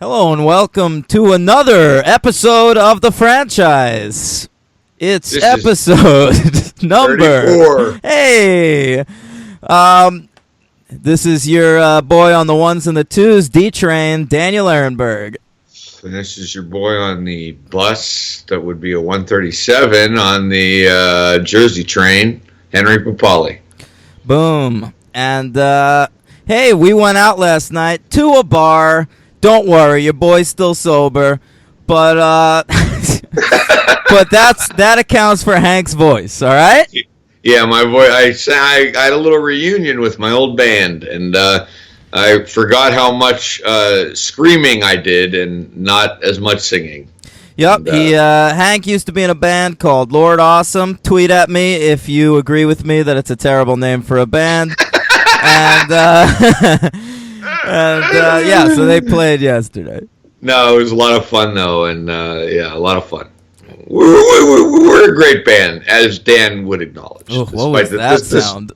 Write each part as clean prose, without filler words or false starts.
Hello and welcome to another episode of the franchise. It's This episode number 34. Hey, this is your boy on the ones and the twos, D-Train, Daniel Ehrenberg. And this is your boy on the bus that would be a 137 on the Jersey train, Henry Papali. Boom. And hey, we went out last night to a bar. Don't worry, your boy's still sober, but but that accounts for Hank's voice. All right. Yeah, my voice. I had a little reunion with my old band, and I forgot how much screaming I did, and not as much singing. Yep. And, Hank used to be in a band called Lord Awesome. Tweet at me if you agree with me that it's a terrible name for a band. Yeah, so they played yesterday. No, it was a lot of fun though, and yeah, a lot of fun. We're a great band, as Dan would acknowledge. Ooh, what was that sound?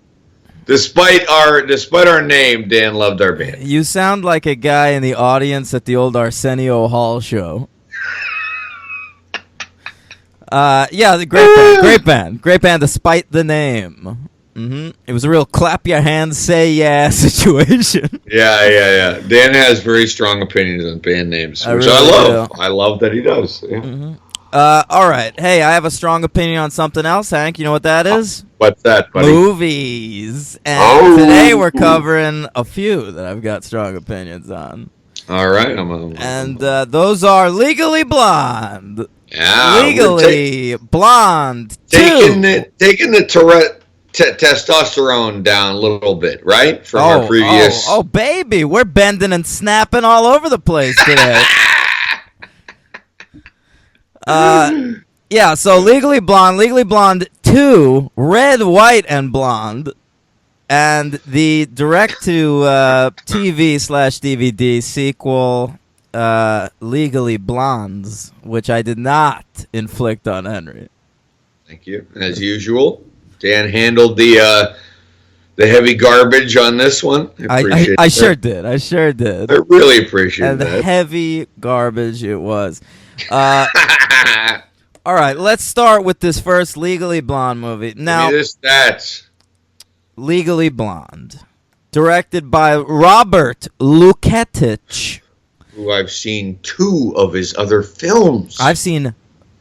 Despite our name, Dan loved our band. You sound like a guy in the audience at the old Arsenio Hall show. Yeah, great band, despite the name. It was a real clap your hands, say yeah situation. Yeah. Dan has very strong opinions on band names, which really I love. do. I love that he does. Yeah. All right. Hey, I have a strong opinion on something else, Hank. You know what that is? What's that, buddy? Movies. And today we're covering a few that I've got strong opinions on. All right. And those are Legally Blonde. Yeah, Legally Blonde 2. Taking the Tourette testosterone down a little bit, right? From our previous. Oh, baby, we're bending and snapping all over the place today. Yeah. So Legally Blonde 2, Red, White, and Blonde, and the direct-to-TV/DVD sequel, Legally Blondes, which I did not inflict on Henry. Thank you. As usual, Dan handled the heavy garbage on this one. I sure did. I really appreciate that. And heavy garbage it was. All right, let's start with this first Legally Blonde movie. Now, Legally Blonde, directed by Robert Luketich, who I've seen 2 of his other films. I've seen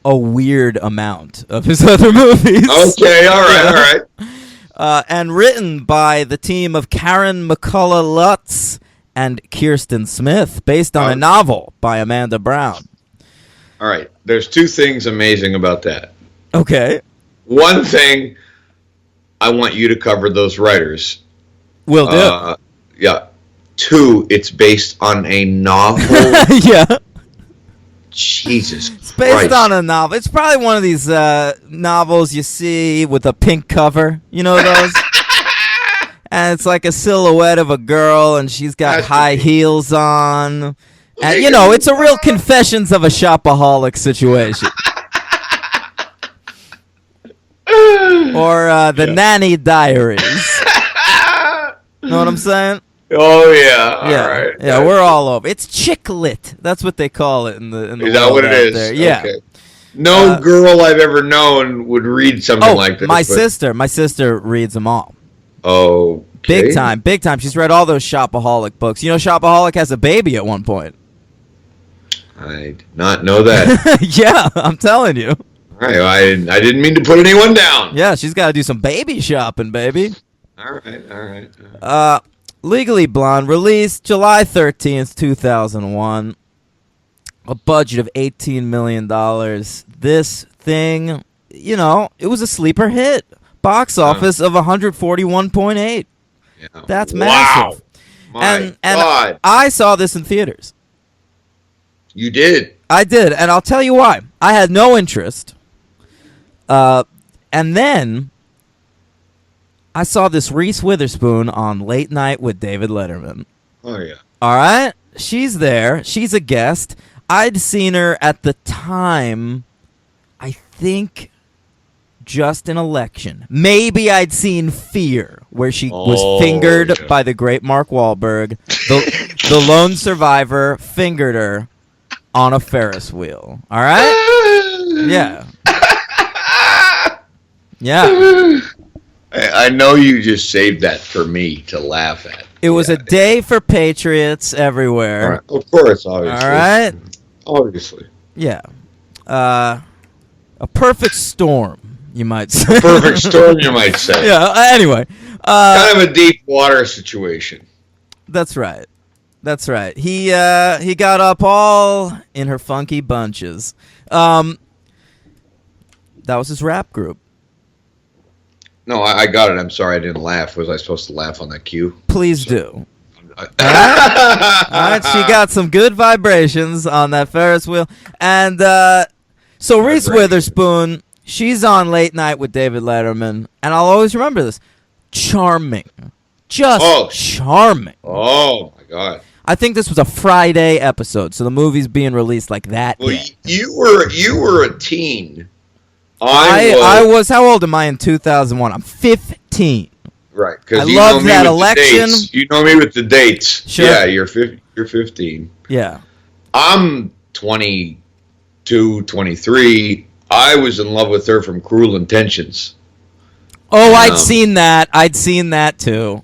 a weird amount of his other movies. Okay, all right. And written by the team of Karen McCullough Lutz and Kirsten Smith, based on a novel by Amanda Brown. All right, there's 2 things amazing about that. Okay. One thing, I want you to cover those writers. Will do. Yeah. 2, it's based on a novel. Yeah. Jesus It's based on a novel. It's probably one of these novels you see with a pink cover. You know those? And it's like a silhouette of a girl, and she's got high heels on. And, you know, it's a real Confessions of a Shopaholic situation. Or the Nanny Diaries. Know what I'm saying? Oh, yeah. Yeah, all right. yeah, we're all over. It's chick lit. That's what they call it in the Is that what it is? there. Yeah. Okay. No girl I've ever known would read something like this. My sister reads them all. Oh, Big time. She's read all those Shopaholic books. You know, Shopaholic has a baby at one point. I did not know that. Yeah, I'm telling you. All right, I didn't mean to put anyone down. Yeah, she's got to do some baby shopping, baby. All right. Legally Blonde, released July 13th, 2001. A budget of $18 million. This thing, you know, it was a sleeper hit. Box office of 141.8. Yeah. That's massive. Wow. My God. I saw this in theaters. You did? I did, and I'll tell you why. I had no interest. And then I saw this Reese Witherspoon on Late Night with David Letterman. Oh, yeah. All right? She's there. She's a guest. I'd seen her at the time, I think, just an election. Maybe I'd seen Fear, where she was fingered by the great Mark Wahlberg. the lone survivor fingered her on a Ferris wheel. All right? Yeah. Yeah. I know you just saved that for me to laugh at. It was a day for patriots everywhere. Right. Of course, obviously. All right? Obviously. Yeah. A perfect storm, you might say. Perfect storm, you might say. Yeah, anyway. Kind of a deep water situation. That's right. That's right. He got up all in her funky bunches. That was his rap group. No, I got it. I'm sorry I didn't laugh. Was I supposed to laugh on that cue? Please do. All right, she got some good vibrations on that Ferris wheel. And so Reese Witherspoon, she's on Late Night with David Letterman. And I'll always remember this. Charming. Just charming. Oh, my God. I think this was a Friday episode, so the movie's being released like that. Well, you were a teen. I was. How old am I in 2001? I'm 15. Right, because I love that election. You know me with the dates. Sure. Yeah, you're 15. Yeah. I'm 22, 23. I was in love with her from Cruel Intentions. Oh, I'd seen that. I'd seen that too.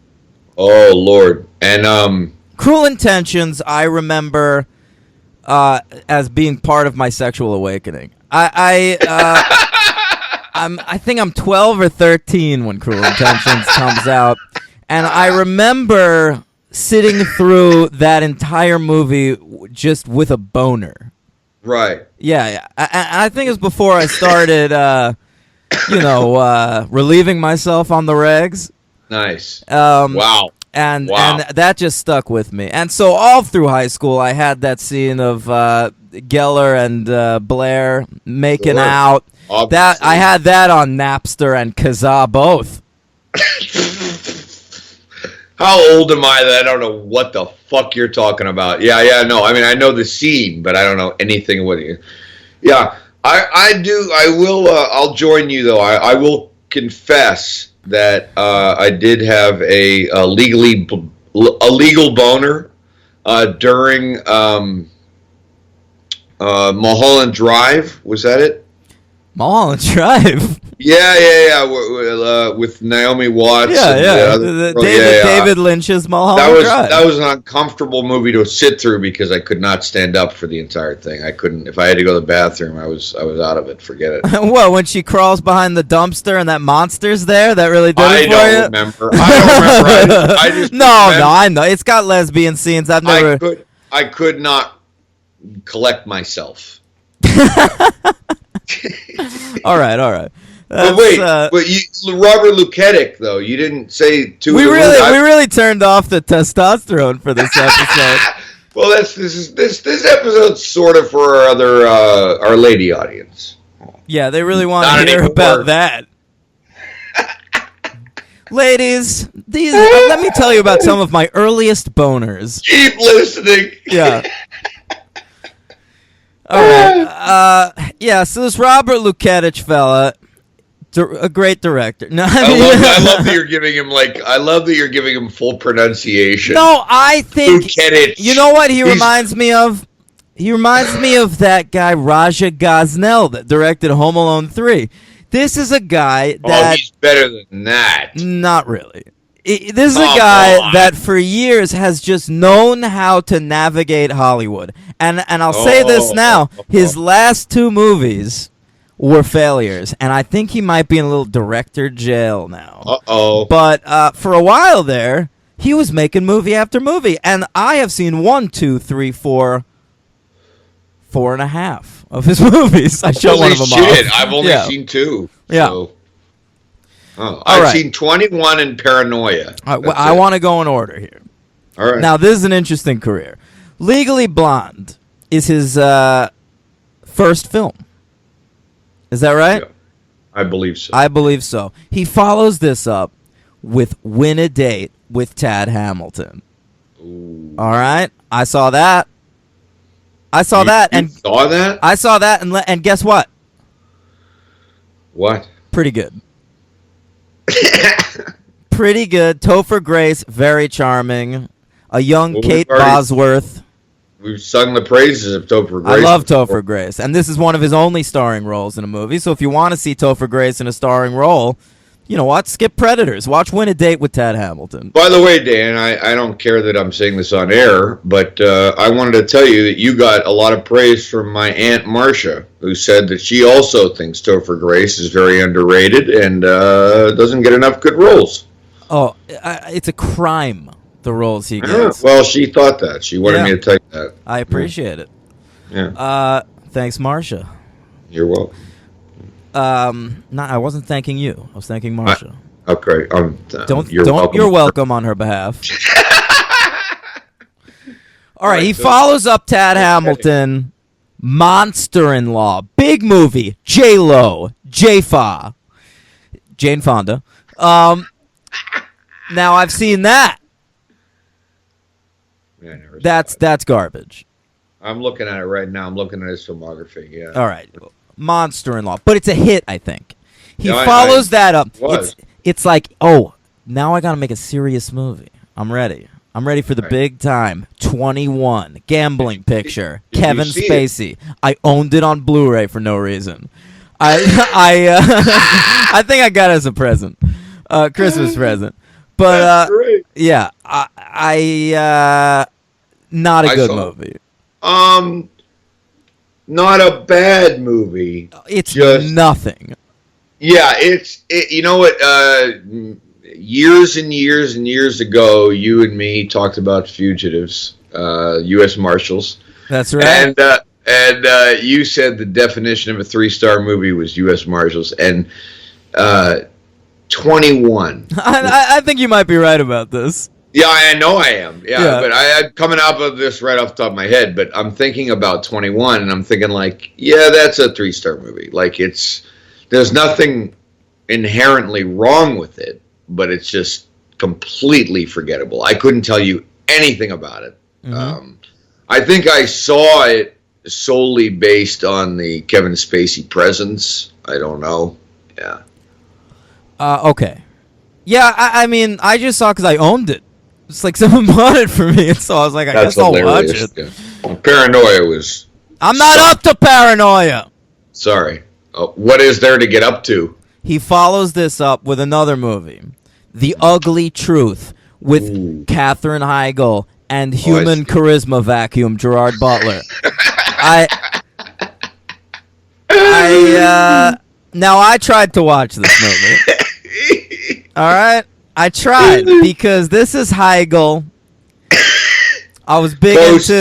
Oh Lord, and Cruel Intentions. I remember as being part of my sexual awakening. I think I'm 12 or 13 when Cruel Intentions comes out, and I remember sitting through that entire movie just with a boner. Right. Yeah. I think it was before I started, relieving myself on the regs. Nice. Wow. And that just stuck with me. And so all through high school, I had that scene of Geller and Blair making out. Obviously. That I had that on Napster and Kazaa both. How old am I that I don't know what the fuck you're talking about? Yeah, no. I mean, I know the scene, but I don't know anything with you. Yeah, I do. I will. I'll join you though. I will confess that I did have a legal boner during Mulholland Drive. Was that it? Mulholland Drive. Yeah. With Naomi Watts. Yeah. David Lynch's Mulholland Drive. That was an uncomfortable movie to sit through because I could not stand up for the entire thing. I couldn't. If I had to go to the bathroom, I was out of it. Forget it. What, when she crawls behind the dumpster and that monster's there? That really did it for you? I don't remember. I just no, I know. It's got lesbian scenes. I could not collect myself. All right. But wait, but Robert Luketic though, you didn't say two. We really turned off the testosterone for this episode. Well, this episode's sort of for our other Our Lady audience. Yeah, they really want to hear about that. Ladies, let me tell you about some of my earliest boners. Keep listening. Yeah. All right. So this Robert Luketic fella, a great director. No, I love that you're giving him full pronunciation. No, I think Luketic. You know what he reminds me of? He reminds me of that guy Raja Gosnell that directed Home Alone 3. This is a guy that he's better than that. Not really. This is a guy that for years has just known how to navigate Hollywood. And I'll say this now. His last two movies were failures. And I think he might be in a little director jail now. Uh-oh. But for a while there, he was making movie after movie. And I have seen 1, 2, 3, 4, 4.5 of his movies. I showed one of them off. I've only seen 2. Yeah. So. I've seen 21 in Paranoia. I want to go in order here. All right. Now, this is an interesting career. Legally Blonde is his first film. Is that right? Yeah, I believe so. I believe so. He follows this up with Win a Date with Tad Hamilton. Ooh. All right? I saw that. You saw that? I saw that, and guess what? What? Pretty good. Pretty good. Topher Grace, very charming. a young Well, Kate we've already- Bosworth. We've sung the praises of Topher Grace. I love Topher Grace, and this is one of his only starring roles in a movie. So if you want to see Topher Grace in a starring role, you know what? Skip Predators. Watch Win a Date with Tad Hamilton. By the way, Dan, I don't care that I'm saying this on air, but I wanted to tell you that you got a lot of praise from my Aunt Marcia, who said that she also thinks Topher Grace is very underrated and doesn't get enough good roles. Oh, it's a crime, the roles he Yeah, gets. well, she thought that. She wanted me to tell you that. I appreciate it. Yeah. Thanks, Marcia. You're welcome. No, I wasn't thanking you. I was thanking Marcia. Okay. You're welcome on her behalf. All right, he follows up Tad Hamilton, Monster-in-Law, big movie, J-Lo, J-Fa, Jane Fonda. Now I've seen that. Yeah, I never saw That's garbage. I'm looking at it right now. I'm looking at his filmography. Yeah. All right, Monster-in-Law, but it's a hit, I think. He Yeah, follows that up. Was. It's like, oh, now I got to make a serious movie. I'm ready. I'm ready for the big time. 21, gambling picture. did you Kevin see Spacey. I owned it on Blu-ray for no reason. I think I got it as a present, Christmas present. But That's great. yeah, not a I good saw it. movie. Not a bad movie. It's Just- nothing. Yeah, you know what? Years and years and years ago, you and me talked about fugitives, U.S. Marshals, That's right. and you said the definition of a 3-star movie was U.S. Marshals, and 21. I think you might be right about this. Yeah, I know I am. Yeah. But I'm coming up with this right off the top of my head. But I'm thinking about 21, and I'm thinking like, yeah, that's a 3-star movie. Like there's nothing inherently wrong with it, but it's just completely forgettable. I couldn't tell you anything about it. Mm-hmm. I think I saw it solely based on the Kevin Spacey presence. I don't know. Yeah. Okay. Yeah, I mean, I just saw because I owned it. It's like someone bought it for me, and so I was like, I guess I'll watch it. Yeah. Paranoia was... I'm not up to paranoia. Sorry. What is there to get up to? He follows this up with another movie, The Ugly Truth, with Katherine Heigl and human charisma vacuum Gerard Butler. Now I tried to watch this movie. All right, I tried because this is Heigl. I was big into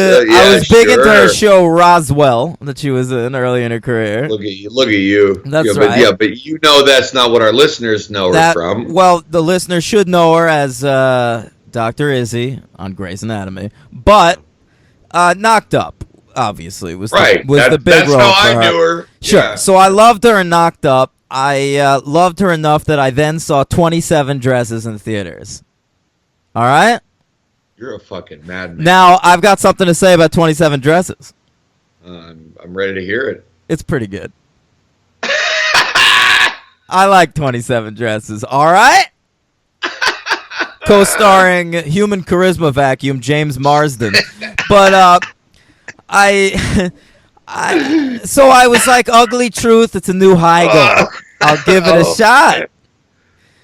her show Roswell that she was in early in her career. Look at you. That's right. right. Yeah, but you know that's not what our listeners know her from. Well, the listeners should know her as Dr. Izzy on Grey's Anatomy, but Knocked Up obviously was right. the big that's role how for I her. knew her. Sure. Yeah. So I loved her in Knocked Up. I loved her enough that I then saw 27 Dresses in theaters. All right? You're a fucking madman. Now, I've got something to say about 27 Dresses. I'm ready to hear it. It's pretty good. I like 27 Dresses. All right? Co-starring human charisma vacuum James Marsden. But so I was like, Ugly Truth, it's a new Heigl. I'll give it a shot.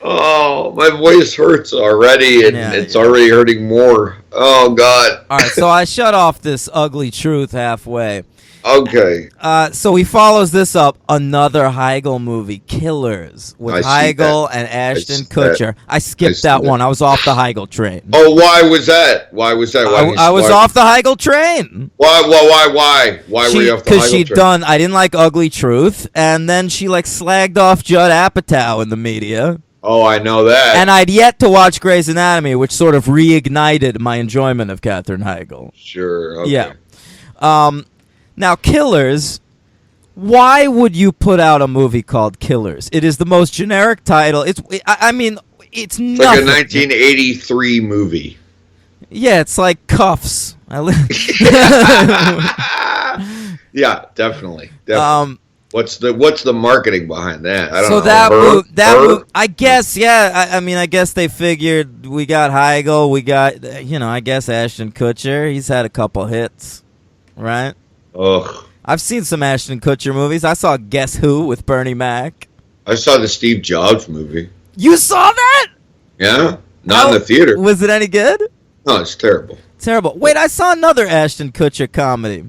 Oh, my voice hurts already, and it's already hurting more. Oh, God. All right, so I shut off this Ugly Truth halfway. Okay. So he follows this up, another Heigl movie, Killers, with Heigl and Ashton Kutcher. I skipped that one. I was off the Heigl train. Oh, why was that? Why was that? I was off the Heigl train. Why were you off the Heigl train? Because I didn't like Ugly Truth, and then she slagged off Judd Apatow in the media. Oh, I know that. And I'd yet to watch Grey's Anatomy, which sort of reignited my enjoyment of Katherine Heigl. Sure. Okay. Yeah. Now, Killers, why would you put out a movie called Killers? It is the most generic title. It's nothing. It's like a 1983 movie. Yeah, it's like Cuffs. Yeah, definitely. What's the marketing behind that? I don't So know. I guess, yeah. I mean, I guess they figured we got Heigl, we got, I guess Ashton Kutcher. He's had a couple hits, right? Ugh. I've seen some Ashton Kutcher movies. I saw Guess Who with Bernie Mac. I saw the Steve Jobs movie. You saw that? Yeah, not in the theater. Was it any good? No, it's terrible. Terrible. Wait, I saw another Ashton Kutcher comedy.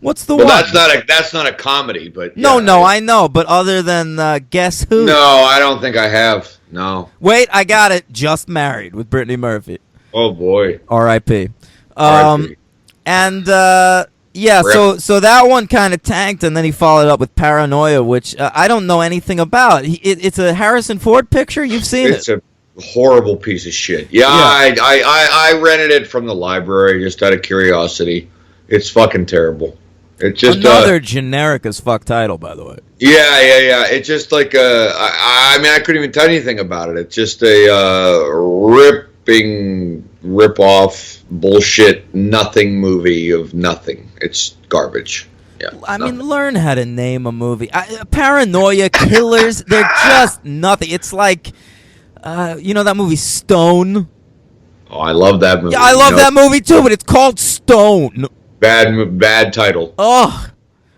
What's the Well, one? that's not a comedy, but No, I know, but other than Guess Who? No, I don't think I have. No. Wait, I got it. Just Married with Brittany Murphy. Oh boy. R.I.P. R.I.P. And yeah, so that one kind of tanked, and then he followed up with Paranoia, which I don't know anything about. It's a Harrison Ford picture. You've seen it. It's a horrible piece of shit. Yeah. I rented it from the library just out of curiosity. It's fucking terrible. It's just another generic as fuck title, by the way. Yeah. It's just like I mean, I couldn't even tell anything about it. It's just a rip-off bullshit nothing movie of nothing. It's garbage. Yeah. I mean, learn how to name a movie. Paranoia, Killers, they're just nothing. It's like, that movie Stone? Oh, I love that movie. Yeah, I love that movie too, but it's called Stone. Bad title. Ugh.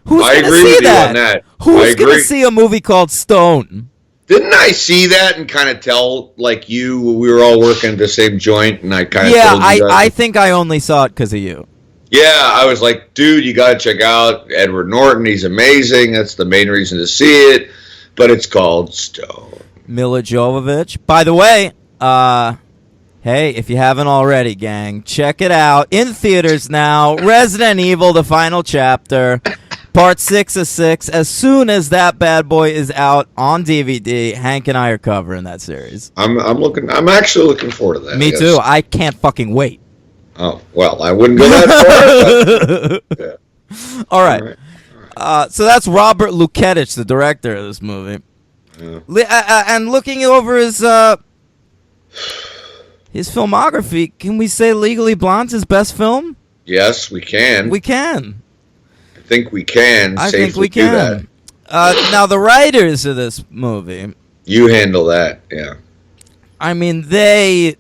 Who's I going to agree see with that? you on that. Who's going to see a movie called Stone? Didn't I see that and kind of tell, like we were all working at the same joint, and I kind of Yeah, told you that? I think I only saw it because of you. Yeah, I was like, dude, you got to check out Edward Norton. He's amazing. That's the main reason to see it. But it's called Stone. Mila Jovovich. By the way, hey, if you haven't already, gang, check it out. In theaters now. Resident Evil, the final chapter. Part 6 of 6. As soon as that bad boy is out on DVD, Hank and I are covering that series. I'm actually looking forward to that. Me too. I can't fucking wait. Oh, well, I wouldn't go that far. But, yeah. All right. So that's Robert Luketich, the director of this movie. Yeah. And looking over his filmography, can we say Legally Blonde's his best film? Yes, we can. We can. I think we can. I safely think we do can. that. Now, the writers of this movie, You handle that, yeah. I mean, they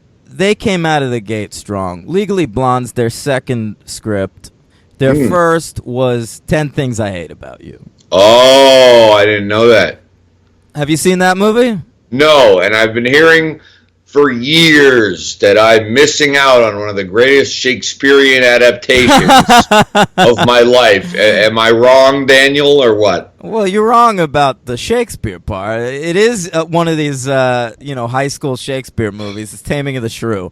came out of the gate strong. Legally Blonde's their second script. Their first was 10 Things I Hate About You. Oh, I didn't know that. Have you seen that movie? No, and I've been hearing for years that I'm missing out on one of the greatest Shakespearean adaptations of my life. Am I wrong, Daniel, or what? Well, you're wrong about the Shakespeare part. It is one of these, high school Shakespeare movies. It's Taming of the Shrew.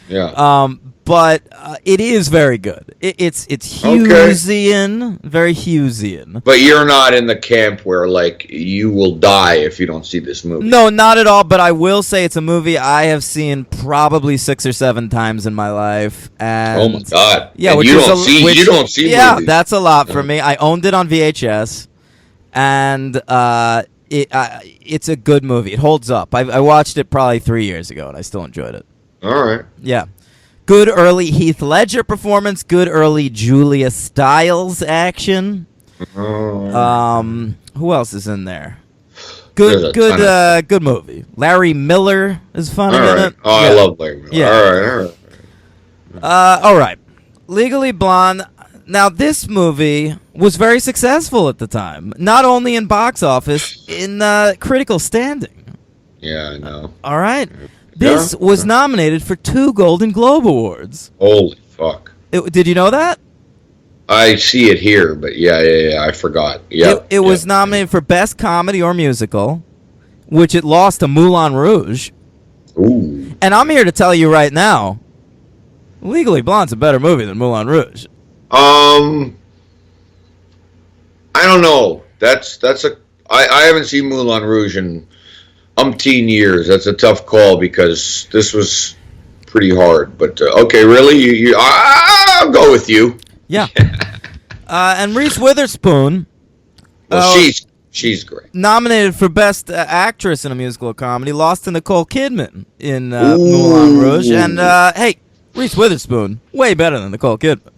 Yeah. But it is very good. It's Hughesian, very Hughesian. But you're not in the camp where, like, you will die if you don't see this movie. No, not at all. But I will say it's a movie I have seen probably 6 or 7 times in my life. And oh my god! Yeah, and which you is don't see. You don't see. Yeah, movies. that's a lot for me. I owned it on VHS, and it's a good movie. It holds up. I watched it probably 3 years ago, and I still enjoyed it. All right. Yeah. Good early Heath Ledger performance. Good early Julia Stiles action. Who else is in there? Good movie. Larry Miller is funny in it. Oh, I love Larry Miller. Yeah. All right. Legally Blonde. Now, this movie was very successful at the time. Not only in box office, in critical standing. Yeah, I know. All right. This was nominated for 2 Golden Globe Awards. Holy fuck. Did you know that? I see it here, but yeah, I forgot. Yeah. It was nominated for Best Comedy or Musical, which it lost to Moulin Rouge. Ooh. And I'm here to tell you right now, Legally Blonde's a better movie than Moulin Rouge. I don't know. I haven't seen Moulin Rouge in umpteen years. That's a tough call because this was pretty hard. But okay, really, I'll go with you. Yeah. And Reese Witherspoon. Well, she's great. Nominated for Best Actress in a Musical or Comedy, lost to Nicole Kidman in Moulin Rouge. And hey, Reese Witherspoon, way better than Nicole Kidman.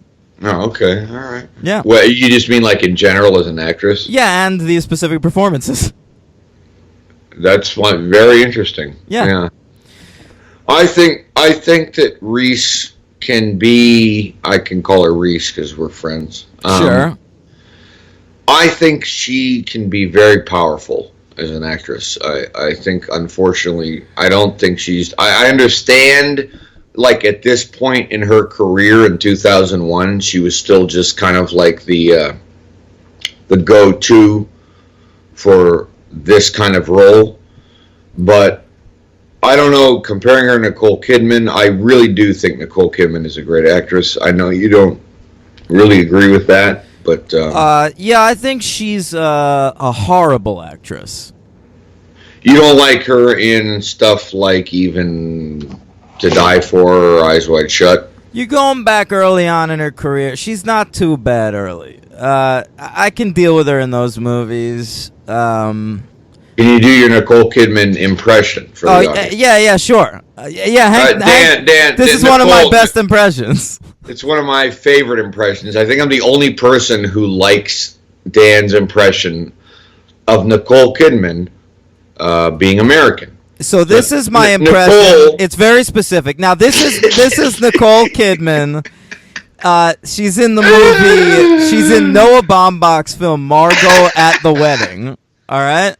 Oh, okay, all right. Yeah. Well, you just mean like in general as an actress? Yeah, and the specific performances. That's very interesting. Yeah. I think that Reese can be. I can call her Reese because we're friends. Sure. I think she can be very powerful as an actress. I think, unfortunately, I don't think she's. I understand, like, at this point in her career in 2001, she was still just kind of like the go-to for this kind of role. But I don't know, comparing her to Nicole Kidman, I really do think Nicole Kidman is a great actress. I know you don't really agree with that, but... yeah, I think she's a horrible actress. You don't like her in stuff like even To Die For or Eyes Wide Shut? You're going back early on in her career. She's not too bad early. I can deal with her in those movies. Can you do your Nicole Kidman impression for the audience? Yeah, sure. Dan, this is one of my best impressions. It's one of my favorite impressions. I think I'm the only person who likes Dan's impression of Nicole Kidman being American. So this is my impression. Nicole, it's very specific. Now this is Nicole Kidman. She's in the movie. She's in Noah Baumbach's film Margot at the Wedding. All right.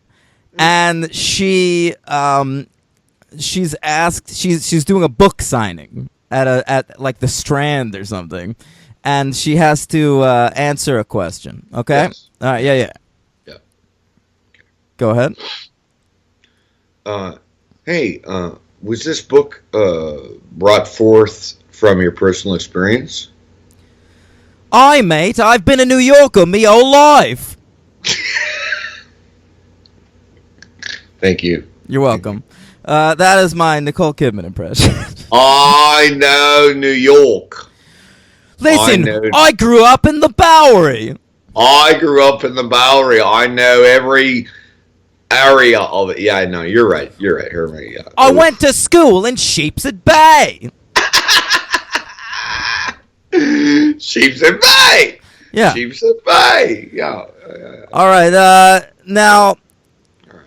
And she's asked. She's doing a book signing at like the Strand or something, and she has to answer a question. Okay. Yes. All right. Yeah. Go ahead. Hey, was this book brought forth from your personal experience? Aye, mate. I've been a New Yorker me whole life. Thank you. You're welcome. That is my Nicole Kidman impression. I know New York. Listen, I grew up in the Bowery. I grew up in the Bowery. I know every area of it. Yeah, I know. You're right. Herman. Yeah. I went to school in Sheepshead Bay. Sheepshead Bay. Yeah. Sheepshead Bay. Yeah. All right. Now,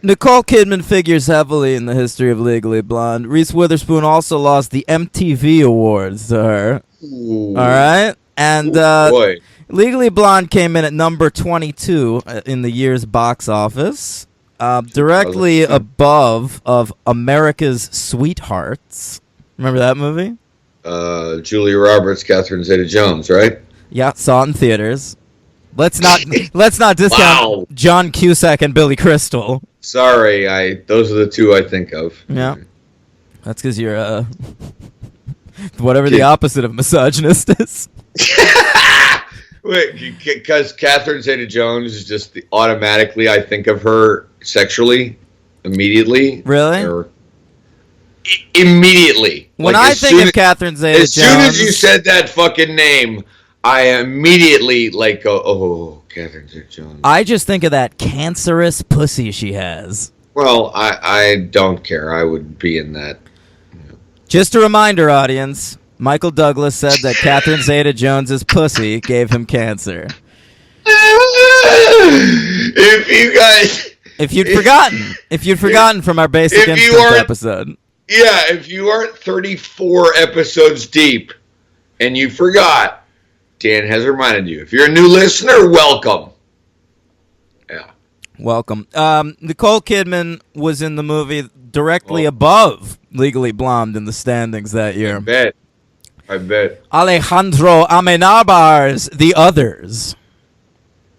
Nicole Kidman figures heavily in the history of Legally Blonde. Reese Witherspoon also lost the MTV Awards to her. Ooh. All right. And boy. Legally Blonde came in at number 22 in the year's box office, directly above of America's Sweethearts. Remember that movie? Julia Roberts, Catherine Zeta-Jones, right? Yeah, saw it in theaters. Let's not discount Wow. John Cusack and Billy Crystal. Sorry, those are the two I think of. Yeah, that's because you're whatever the opposite of misogynist is. Wait, because Catherine Zeta-Jones is just automatically I think of her sexually immediately. Really? Or immediately. When I think of Catherine Zeta-Jones, as soon as you said that fucking name, I immediately like go, oh, Catherine Zeta-Jones. I just think of that cancerous pussy she has. Well, I don't care. I would be in that. Just a reminder, audience. Michael Douglas said that Catherine Zeta-Jones's pussy gave him cancer. If you'd forgotten from our Basic Instinct episode. Yeah, if you aren't 34 episodes deep and you forgot, Dan has reminded you. If you're a new listener, welcome. Yeah. Welcome. Nicole Kidman was in the movie directly above Legally Blonde in the standings that year. I bet. Alejandro Amenabar's The Others.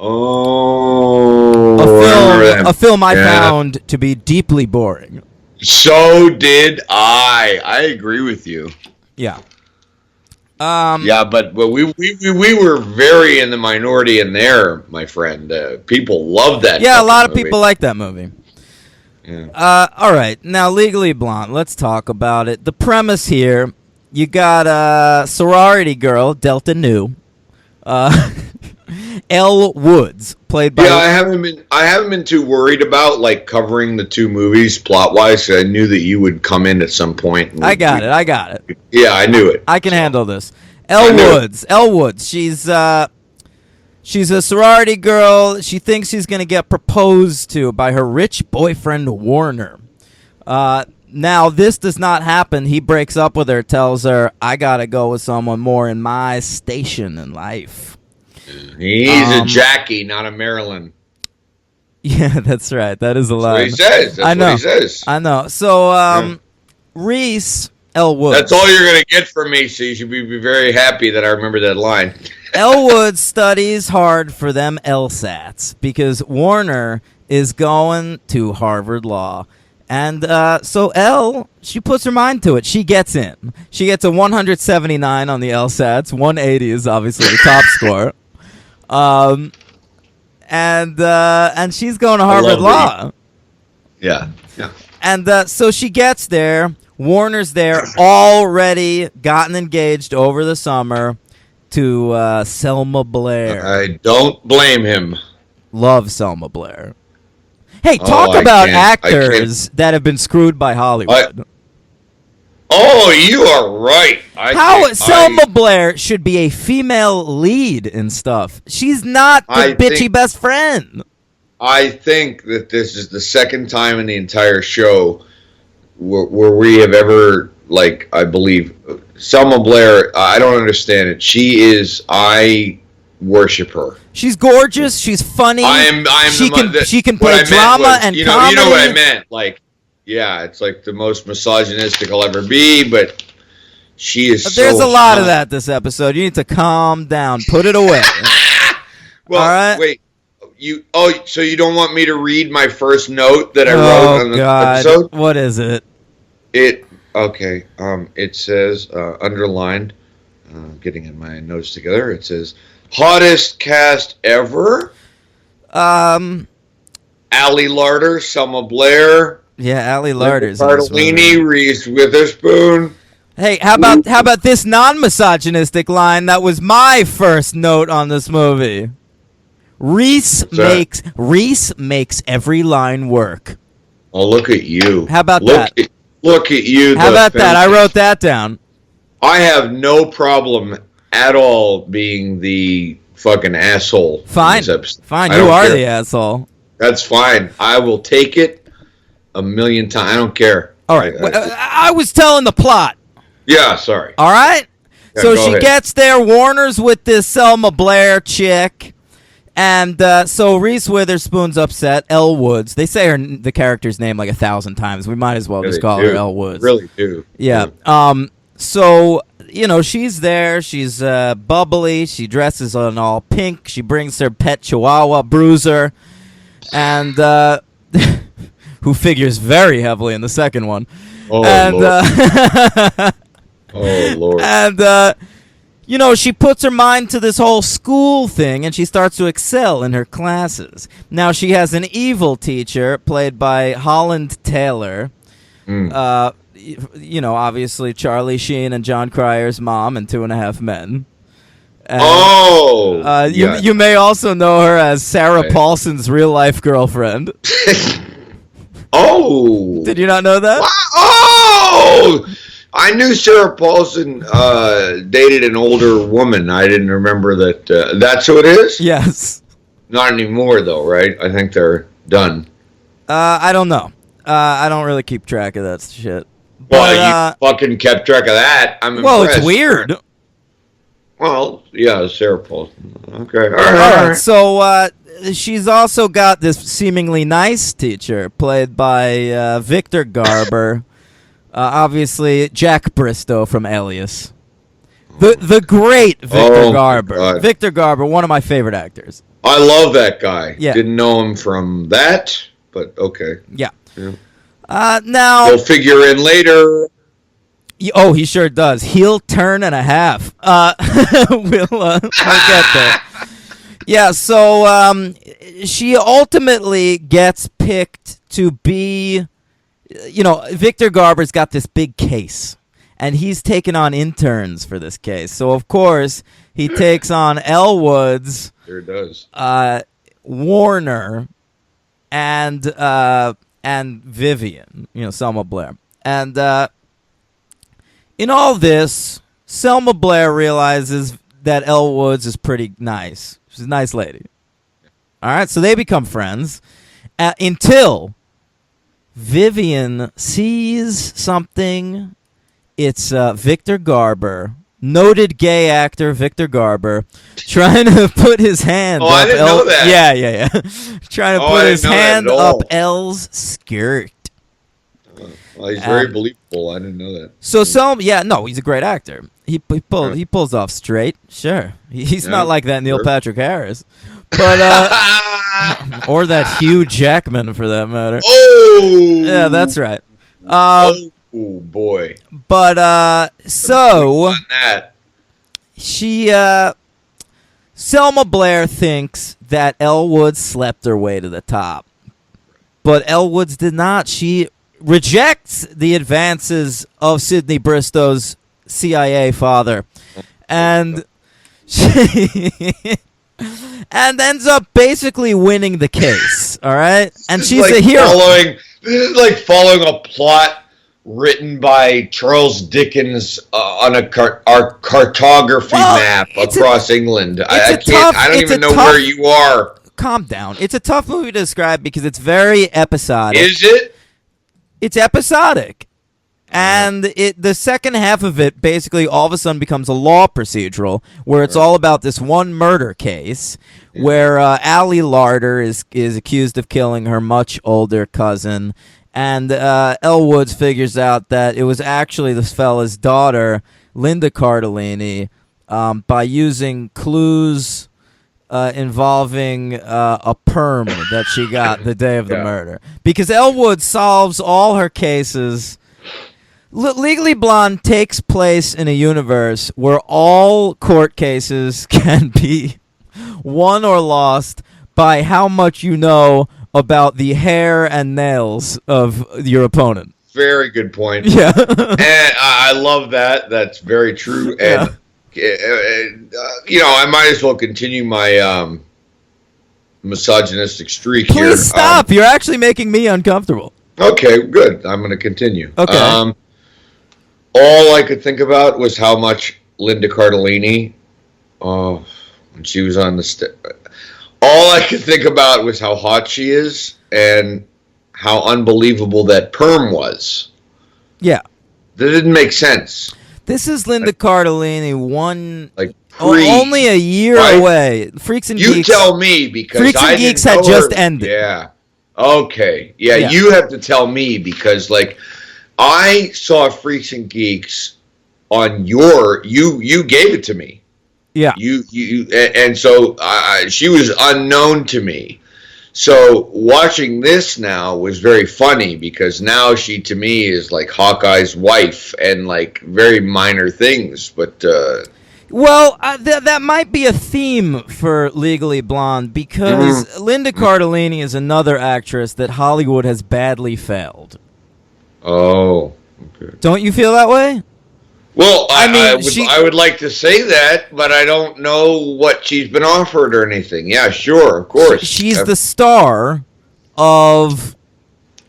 Oh. A film I found to be deeply boring. So did I. I agree with you. Yeah. Yeah, but we were very in the minority in there, my friend. People love that. Yeah, a lot of people like that movie. Yeah. All right, now Legally Blonde. Let's talk about it. The premise here: you got a sorority girl, Delta Nu, Elle Woods, played by. Yeah, I haven't been too worried about like covering the two movies plot wise. I knew that you would come in at some point. I got it. Yeah, I knew it. I can handle this. Elle Woods. She's a sorority girl. She thinks she's going to get proposed to by her rich boyfriend, Warner. Now, this does not happen. He breaks up with her, tells her, I got to go with someone more in my station in life. He's a Jackie, not a Marilyn. Yeah, that's right. That is a lie. That's what he says. That's what he says. I know. So, Reese, Elle Woods. That's all you're going to get from me, so you should be very happy that I remember that line. Elle Woods studies hard for them LSATs because Warner is going to Harvard Law. And so Elle, she puts her mind to it. She gets in. She gets a 179 on the LSATs. 180 is obviously the top score. And she's going to Harvard Law. Yeah. And so she gets there. Warner's there, already gotten engaged over the summer to Selma Blair. I don't blame him. Love Selma Blair. Hey, talk about actors that have been screwed by Hollywood. You are right. Selma Blair should be a female lead in stuff. She's not the bitchy best friend. I think that this is the second time in the entire show where we have ever, I believe, Selma Blair, I don't understand it. I worship her. She's gorgeous. She's funny. She can play drama and comedy. You know what I meant. It's like the most misogynistic I'll ever be, but she is There's a lot of that this episode. You need to calm down. Put it away. Well, all right? Wait. So you don't want me to read my first note that I wrote on the episode? What is it? It says, underlined, getting in my notes together, it says, hottest cast ever? Allie Larder, Selma Blair. Yeah, Allie Larder's Cardellini, Reese Witherspoon. Hey, how about this non-misogynistic line that was my first note on this movie? Reese makes every line work. Oh, look at you. How about that? Look at you. How about that? I wrote that down. I have no problem at all being the fucking asshole. Fine. Fine. You are the asshole. That's fine. I will take it a million times. I don't care. All right. I was telling the plot. Yeah, sorry. All right. Yeah, so she gets there. Warner's with this Selma Blair chick. And so Reese Witherspoon's upset. Elle Woods. They say the character's name like 1,000 times. We might as well just call her Elle Woods. Really do. Yeah. So, she's there. She's bubbly. She dresses in all pink. She brings her pet chihuahua, Bruiser. And who figures very heavily in the second one. Oh, Lord. Oh, Lord. And... she puts her mind to this whole school thing, and she starts to excel in her classes. Now, she has an evil teacher, played by Holland Taylor. Obviously Charlie Sheen and John Cryer's mom in 2.5 Men. And, you may also know her as Sarah Paulson's real-life girlfriend. Oh! Did you not know that? Oh! I knew Sarah Paulson dated an older woman. I didn't remember that. That's who it is? Yes. Not anymore, though, right? I think they're done. I don't know. I don't really keep track of that shit. Well, you fucking kept track of that. I'm impressed. Well, it's weird. Well, yeah, Sarah Paulson. Okay. All right. So she's also got this seemingly nice teacher, played by Victor Garber. Obviously, Jack Bristow from Alias. The great Victor Garber. God. Victor Garber, one of my favorite actors. I love that guy. Yeah. Didn't know him from that, but okay. Yeah. Yeah. Now... He'll figure in later. He sure does. Heel turn and a half. We'll get there. Yeah, so she ultimately gets picked to be... Victor Garber's got this big case, and he's taken on interns for this case. So, of course, he takes on Elle Woods, Sure does. Warner, and Vivian, Selma Blair. And in all this, Selma Blair realizes that Elle Woods is pretty nice. She's a nice lady. All right, so they become friends until Vivian sees something. It's Victor Garber, noted gay actor Victor Garber, trying to put his hand up I didn't know that. Yeah. Trying to put his hand up Elle's skirt. Well, he's very believable. I didn't know that. So Selma, he's a great actor. He pulls off straight. Sure, he's not like that Neil Patrick Harris, but or that Hugh Jackman for that matter. Oh, yeah, that's right. Oh boy. But so on that. she Selma Blair thinks that Elle Woods slept her way to the top, but Elle Woods did not. She rejects the advances of Sidney Bristow's CIA father, and she and ends up basically winning the case. All right, and she's like a hero. This is like following a plot written by Charles Dickens on a cartography map across England. I don't even know where you are. Calm down. It's a tough movie to describe because it's very episodic. Is it? It's episodic. And the second half of it basically all of a sudden becomes a law procedural where it's all about this one murder case where Allie Larder is accused of killing her much older cousin. And Elle Woods figures out that it was actually this fella's daughter, Linda Cardellini, by using clues involving a perm that she got the day of the murder. Because Elle Woods solves all her cases. Legally Blonde takes place in a universe where all court cases can be won or lost by how much you know about the hair and nails of your opponent. Very good point. Yeah. And I love that. That's very true. And I might as well continue my misogynistic streak here. Please stop. You're actually making me uncomfortable. Okay, good. I'm going to continue. Okay. All I could think about was how much Linda Cardellini, when she was on the all I could think about was how hot she is and how unbelievable that perm was. Yeah. That didn't make sense. This is Linda Cardellini, only a year away. Freaks and Geeks. You tell me because Freaks and Geeks had just ended. Yeah. Okay. Yeah, you have to tell me because I saw Freaks and Geeks on you gave it to me. Yeah. And so she was unknown to me. So watching this now was very funny because now she to me is like Hawkeye's wife and very minor things, but that might be a theme for Legally Blonde because Linda Cardellini is another actress that Hollywood has badly failed. Oh, okay. Don't you feel that way? Well, I would like to say that, but I don't know what she's been offered or anything. Yeah, sure, of course. She's the star of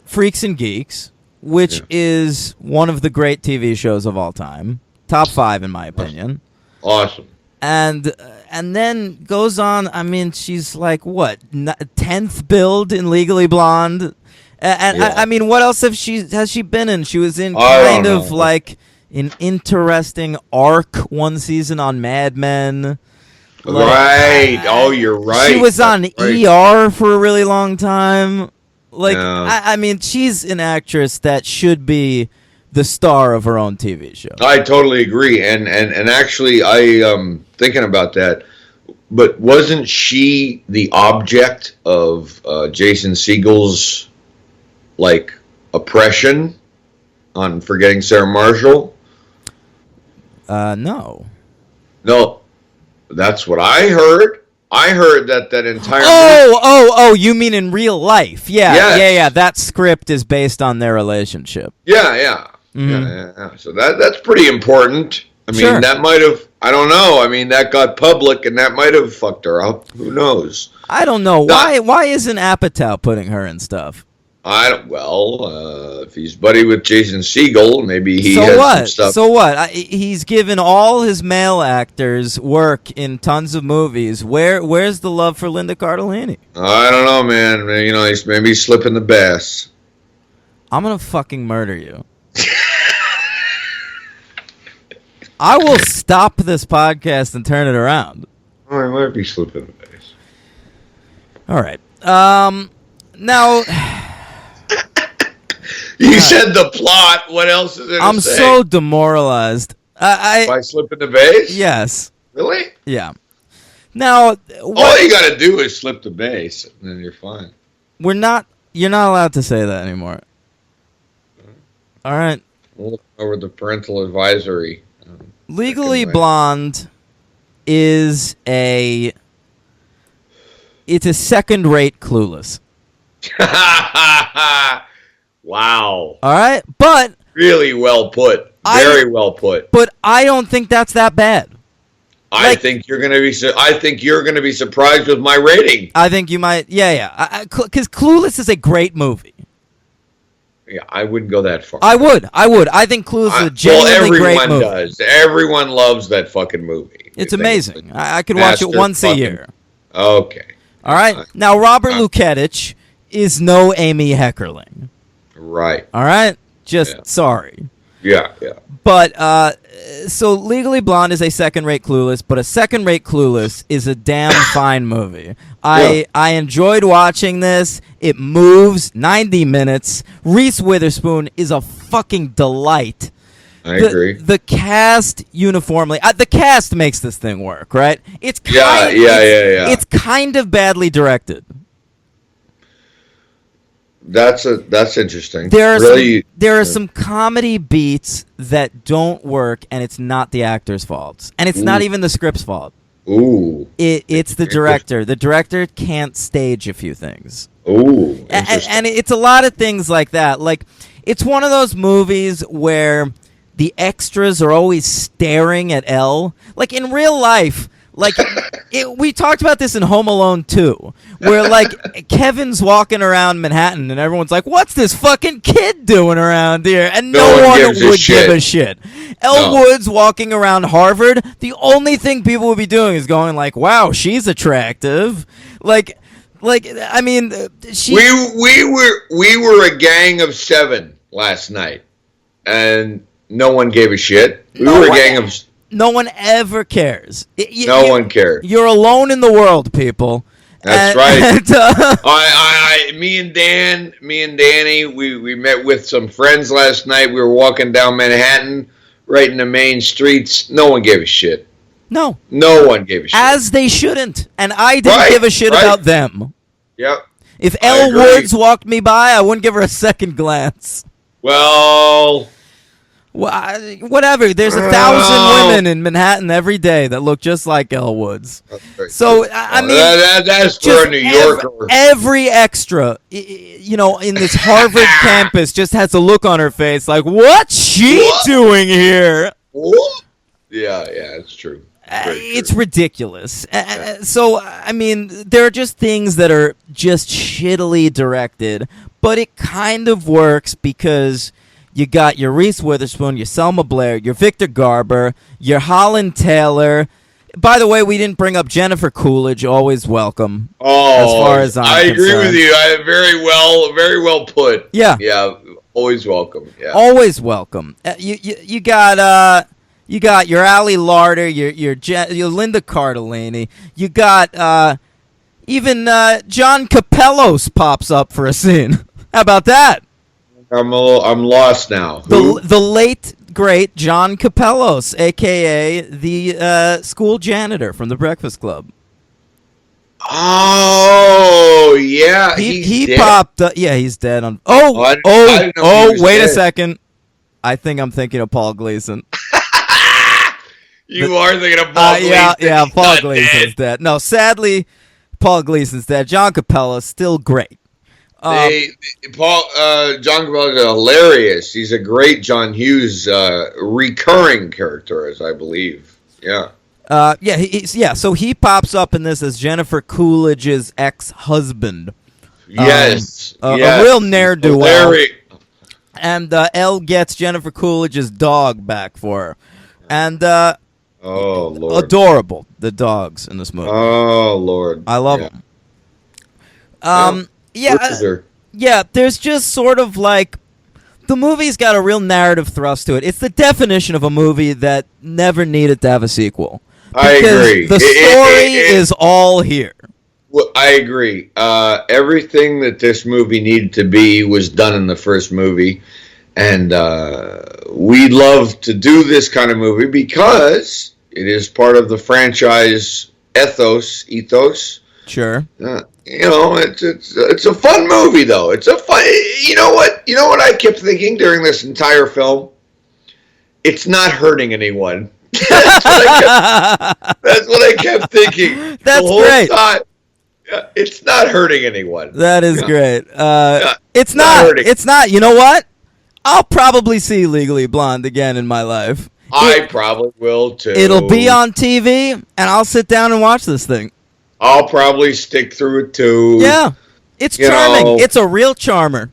Freaks and Geeks, which is one of the great TV shows of all time. Top 5, in my opinion. Awesome. And then goes on, she's like, 10th build in Legally Blonde? And what else has she been in? She was in kind of an interesting arc one season on Mad Men. Right. Oh, you're right. She was on ER for a really long time. She's an actress that should be the star of her own TV show. I totally agree. And actually, I thinking about that. But wasn't she the object of Jason Segel's oppression on Forgetting Sarah Marshall? No. No, that's what I heard. I heard that entire... Oh, you mean in real life. Yeah, yes. Yeah. That script is based on their relationship. Yeah. Mm-hmm. Yeah. So that's pretty important. Sure. That might have... I don't know. That got public, and that might have fucked her up. Who knows? I don't know. Why isn't Apatow putting her in stuff? I don't. Well, if he's buddy with Jason Segel, maybe he So has what? some stuff. So what? He's given all his male actors work in tons of movies. Where's the love for Linda Cardellini? I don't know, man. You know, he's maybe slipping the bass. I'm gonna fucking murder you. I will stop this podcast and turn it around. Oh, he might be slipping the bass. All right. Now. You said the plot. What else is there to I'm say? so demoralized. By slipping the bass? Yes. Really? Yeah. Now, All you got to do is slip the bass, and then you're fine. You're not allowed to say that anymore. All right. We'll look over the parental advisory. Legally Blonde is it's a second-rate Clueless. Wow. All right, but Really well put. Very well put. But I don't think that's that bad. I think you're gonna be. I think you're gonna be surprised with my rating. I think you might. Yeah. Because Clueless is a great movie. Yeah, I wouldn't go that far. I would. I think Clueless is a genuinely great movie. Everyone does. Everyone loves that fucking movie. It's amazing. I could watch it once a year. Okay. All right. Now, Robert Luketich is no Amy Heckerling. Right. All right? Just sorry. Yeah. But, so Legally Blonde is a second-rate Clueless, but a second-rate Clueless is a damn fine movie. I enjoyed watching this. It moves 90 minutes. Reese Witherspoon is a fucking delight. I agree. The cast uniformly, the cast makes this thing work, right? It's It's kind of badly directed. That's interesting. There are some comedy beats that don't work, and it's not the actor's fault, and it's not even the script's fault. Ooh. It's the director. The director can't stage a few things. Ooh. And it's a lot of things like that. Like, it's one of those movies where the extras are always staring at Elle. Like, in real life, like, we talked about this in Home Alone 2, where, like, Kevin's walking around Manhattan, and everyone's like, what's this fucking kid doing around here? And no one would give a shit. Elle Woods walking around Harvard, the only thing people would be doing is going like, wow, she's attractive. Like, I mean, she... We were a gang of 7 last night, and no one gave a shit. We were a gang of... No one ever cares. No one cares. You're alone in the world, people. That's right. Me and Danny, we met with some friends last night. We were walking down Manhattan, right in the main streets. No one gave a shit. No one gave a shit. As they shouldn't. And I didn't give a shit about them. Yep. If Elle Woods walked me by, I wouldn't give her a second glance. Well, whatever. There's 1,000 women in Manhattan every day that look just like Elle Woods. So I mean, that's for a New Yorker. Every extra, in this Harvard campus, just has a look on her face like, "What's she doing here?" Yeah, it's true. It's ridiculous. So I mean, there are just things that are just shittily directed, but it kind of works because you got your Reese Witherspoon, your Selma Blair, your Victor Garber, your Holland Taylor. By the way, we didn't bring up Jennifer Coolidge. Always welcome. As far as I agree with you. Very well put. Yeah. Always welcome. Yeah. Always welcome. You got your Ali Larder, your Linda Cardellini. You got even John Capellos pops up for a scene. How about that? I'm lost now. The late great John Capellos, a.k.a. the school janitor from The Breakfast Club. Oh yeah, he popped up. Yeah, he's dead. Wait a second. I think I'm thinking of Paul Gleason. You are thinking of Paul Gleason. Yeah, Paul Gleason's dead. No, sadly, Paul Gleason's dead. John Capellos still great. John Capello is hilarious. He's a great John Hughes recurring character, as I believe. Yeah. So he pops up in this as Jennifer Coolidge's ex-husband. Yes. A yes. real ne'er-do-well. Larry. And Elle gets Jennifer Coolidge's dog back for her. And Oh, Lord. adorable, the dogs in this movie. Oh, Lord. I love them. Yeah, there's just sort of like, the movie's got a real narrative thrust to it. It's the definition of a movie that never needed to have a sequel. I agree. The story is all here. Well, I agree. Everything that this movie needed to be was done in the first movie. And we love to do this kind of movie because it is part of the franchise ethos. Sure. It's a fun movie, though. It's a fun. You know what I kept thinking during this entire film? It's not hurting anyone. That's what I kept thinking. That's the whole great. Time. Yeah, it's not hurting anyone. That is great. It's not. Hurting. It's not. You know what? I'll probably see Legally Blonde again in my life. I probably will too. It'll be on TV, and I'll sit down and watch this thing. I'll probably stick through it too. Yeah, it's charming. It's a real charmer.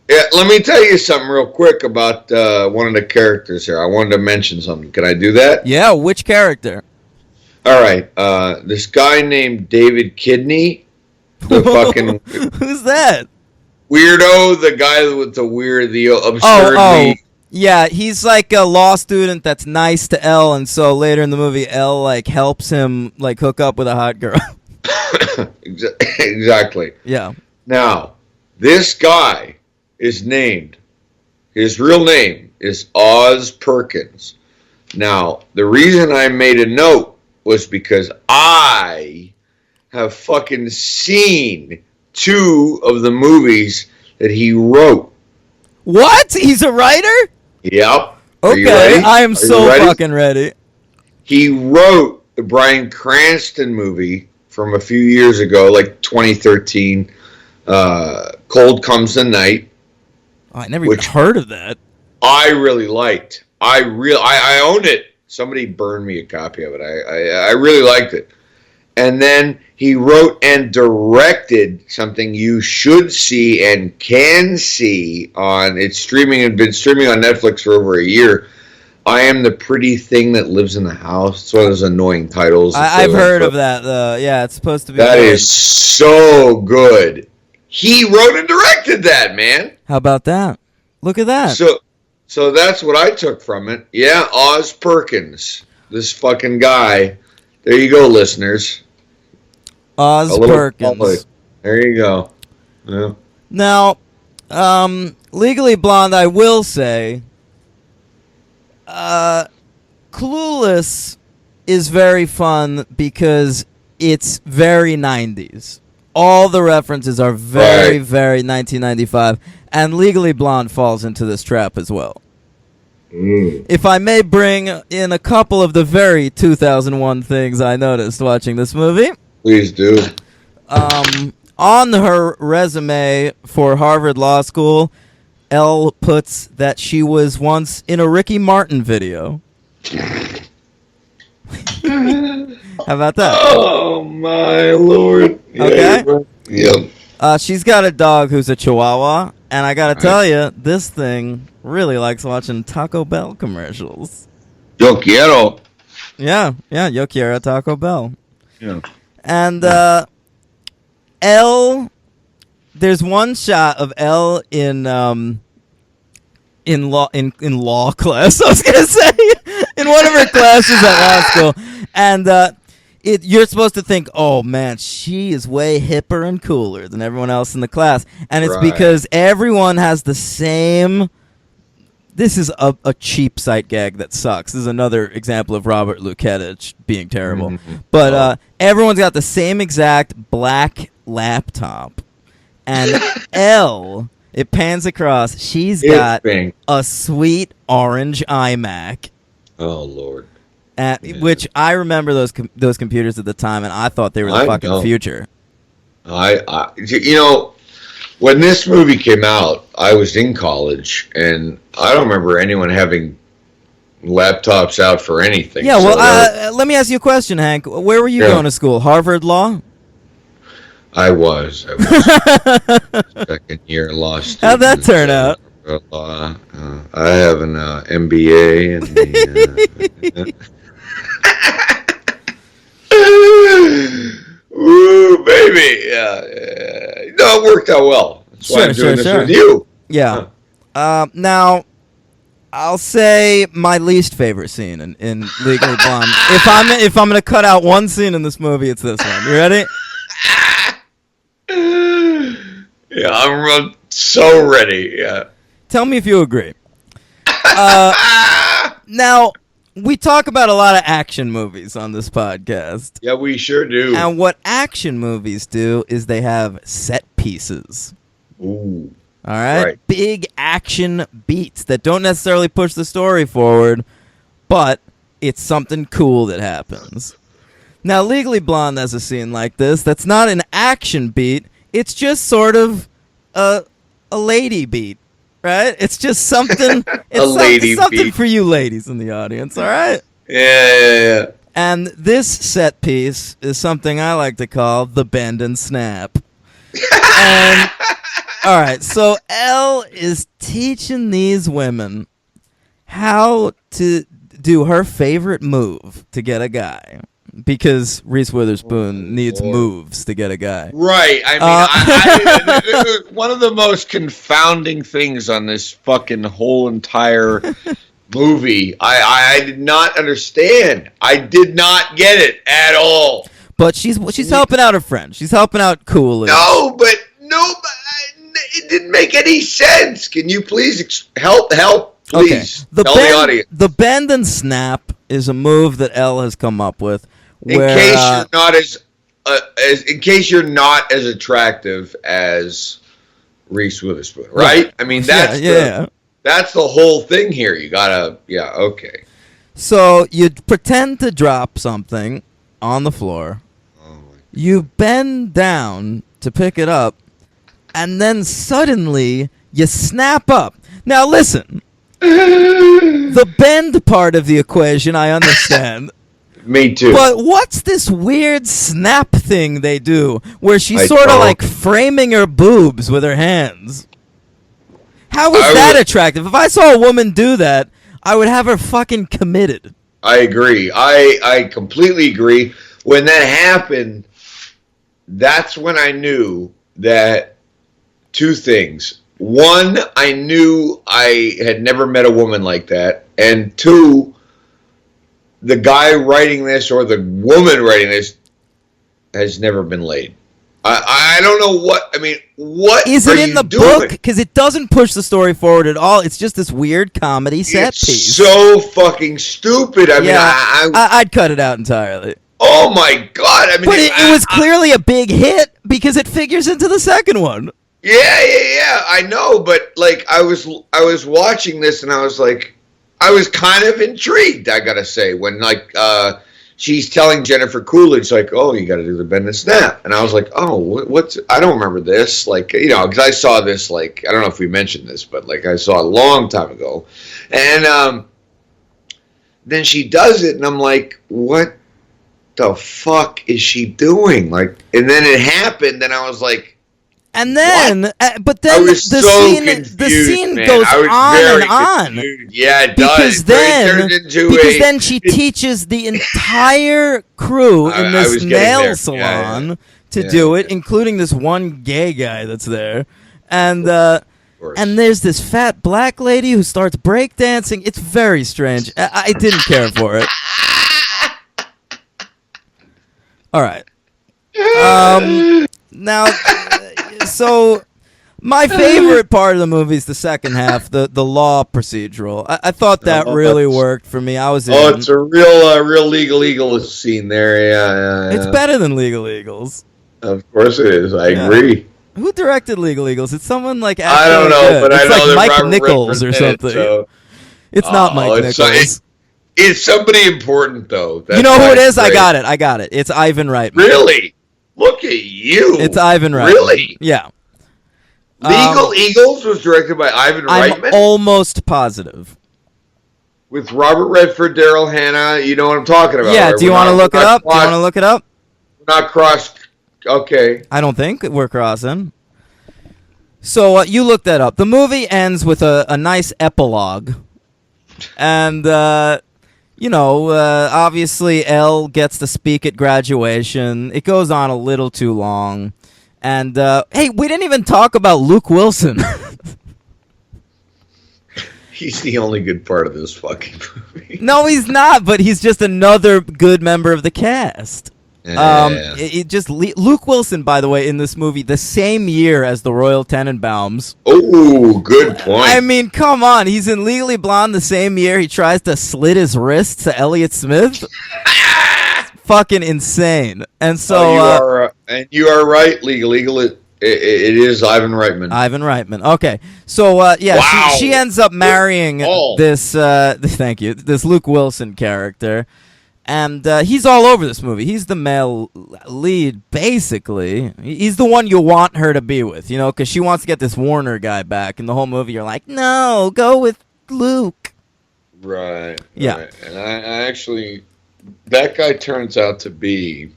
Yeah, let me tell you something real quick about one of the characters here. I wanted to mention something. Can I do that? Yeah, which character? All right, this guy named David Kidney, the fucking who's that? Weirdo, the guy with the absurdly. Yeah, he's like a law student that's nice to Elle, and so later in the movie, Elle like helps him like hook up with a hot girl. Exactly. Yeah. Now, this guy is named. His real name is Oz Perkins. Now, the reason I made a note was because I have fucking seen 2 of the movies that he wrote. What? He's a writer? Yep. Okay, I am so fucking ready. He wrote the Bryan Cranston movie from a few years ago, like 2013, Cold Comes the Night. Oh, I never even heard of that. I really liked. I owned it. Somebody burned me a copy of it. I really liked it. And then he wrote and directed something you should see and can see on. It's streaming and been streaming on Netflix for over a year. I Am the Pretty Thing That Lives in the House. It's one of those annoying titles. I've heard of that. Yeah, it's supposed to be. That is so good. He wrote and directed that, man. How about that? Look at that. So that's what I took from it. Yeah, Oz Perkins, this fucking guy. There you go, listeners. Oz Perkins. Public. There you go. Yeah. Now, Legally Blonde, I will say, Clueless is very fun because it's very 90s. All the references are very, very 1995, and Legally Blonde falls into this trap as well. If I may bring in a couple of the very 2001 things I noticed watching this movie. Please do. On her resume for Harvard Law School, Elle puts that she was once in a Ricky Martin video. How about that? Oh, my Lord. Okay. Yep. She's got a dog who's a Chihuahua, and I gotta tell you, this thing really likes watching Taco Bell commercials. Yo quiero. Yeah, yo quiero Taco Bell. Yeah. And Elle, there's one shot of Elle in law class. I was gonna say in one of her classes at law school, and you're supposed to think, oh man, she is way hipper and cooler than everyone else in the class, and it's because everyone has the same. This is a cheap sight gag that sucks. This is another example of Robert Luketich being terrible. Mm-hmm. But everyone's got the same exact black laptop. And Elle, it pans across, she's got a sweet orange iMac. Oh, Lord. Which I remember those computers at the time, and I thought they were the fucking future. When this movie came out, I was in college, and I don't remember anyone having laptops out for anything. Yeah, well, let me ask you a question, Hank. Where were you going to school? Harvard Law? I was. Second year law student. How'd that turn out? I have an MBA and Woo, baby. No, it worked out well. That's why I'm doing this with you. Yeah. Now, I'll say my least favorite scene in Legally Blonde. If I'm gonna cut out one scene in this movie, it's this one. You ready? Yeah, I'm so ready. Yeah. Tell me if you agree. Now, we talk about a lot of action movies on this podcast. Yeah, we sure do. And what action movies do is they have set pieces. Ooh. All right? Big action beats that don't necessarily push the story forward, but it's something cool that happens. Now, Legally Blonde has a scene like this that's not an action beat. It's just sort of a lady beat, right? It's just something. It's something for you ladies in the audience, all right? Yeah. And this set piece is something I like to call the bend and snap. And all right, so Elle is teaching these women how to do her favorite move to get a guy. Because Reese Witherspoon needs moves to get a guy. Right. I mean, one of the most confounding things on this fucking whole entire movie, I did not understand. I did not get it at all. But she's helping out her friend. She's helping out Coolidge. No, but it didn't make any sense. Can you please help? Please. Okay. Tell the audience. The bend and snap is a move that Elle has come up with. In case you're not as attractive as Reese Witherspoon, right? I mean, that's the whole thing here. You gotta, okay. So you pretend to drop something on the floor. You bend down to pick it up, and then suddenly you snap up. Now listen, the bend part of the equation I understand. Me too. But what's this weird snap thing they do where she's sort of like framing her boobs with her hands? How is that attractive? If I saw a woman do that, I would have her fucking committed. I agree. I completely agree. When that happened, that's when I knew that two things. One, I knew I had never met a woman like that. And two, the guy writing this or the woman writing this has never been laid. I don't know what. I mean, what is it in the book? Because it doesn't push the story forward at all. It's just this weird comedy set piece. So fucking stupid. I mean, I'd cut it out entirely. Oh my god! I mean, but it was clearly a big hit because it figures into the second one. Yeah. I know, but like, I was watching this and I was like, I was kind of intrigued. I gotta say, when like she's telling Jennifer Coolidge, like, oh, you got to do the bend and snap, and I was like, oh, what's? I don't remember this, like, because I saw this, like, I don't know if we mentioned this, but like I saw it a long time ago, and then she does it, and I'm like, what the fuck is she doing? Like, and then it happened, and I was like. And then, but then the scene goes on and on. Yeah, it does. Because then she teaches the entire crew in this nail salon to do it, including this one gay guy that's there. And there's this fat black lady who starts breakdancing. It's very strange. I didn't care for it. All right. Now... So, my favorite part of the movie is the second half, the law procedural. I thought that really worked for me. I was in. Oh, it's a real Legal Eagles scene there. Yeah. It's better than Legal Eagles. Of course it is. I agree. Who directed Legal Eagles? It's someone like I don't know, but I know like that Mike Robert Nichols or something. So. It's not Mike Nichols. It's somebody important though. You know who it is? Great. I got it. It's Ivan Reitman. Really? Look at you. It's Ivan Reitman. Really? Yeah. Legal Eagles was directed by Ivan Reitman? I'm almost positive. With Robert Redford, Daryl Hannah, you know what I'm talking about. Yeah, right? do you want to look it up? We're not Okay. I don't think we're crossing. So you looked that up. The movie ends with a nice epilogue. And, obviously Elle gets to speak at graduation. It goes on a little too long. And, hey, we didn't even talk about Luke Wilson. He's the only good part of this fucking movie. No, he's not, but he's just another good member of the cast. Yeah. Luke Wilson, by the way, in this movie, the same year as the Royal Tenenbaums. Oh, good point. I mean, come on. He's in Legally Blonde the same year he tries to slit his wrist to Elliott Smith. Fucking insane. And so you are right. Legal. It is Ivan Reitman. Ivan Reitman. Okay. So wow. she ends up marrying this thank you. This Luke Wilson character. And he's all over this movie. He's the male lead, basically. He's the one you want her to be with, because she wants to get this Warner guy back. And the whole movie, you're like, no, go with Luke. Right. Yeah. Right. And I actually, that guy turns out to be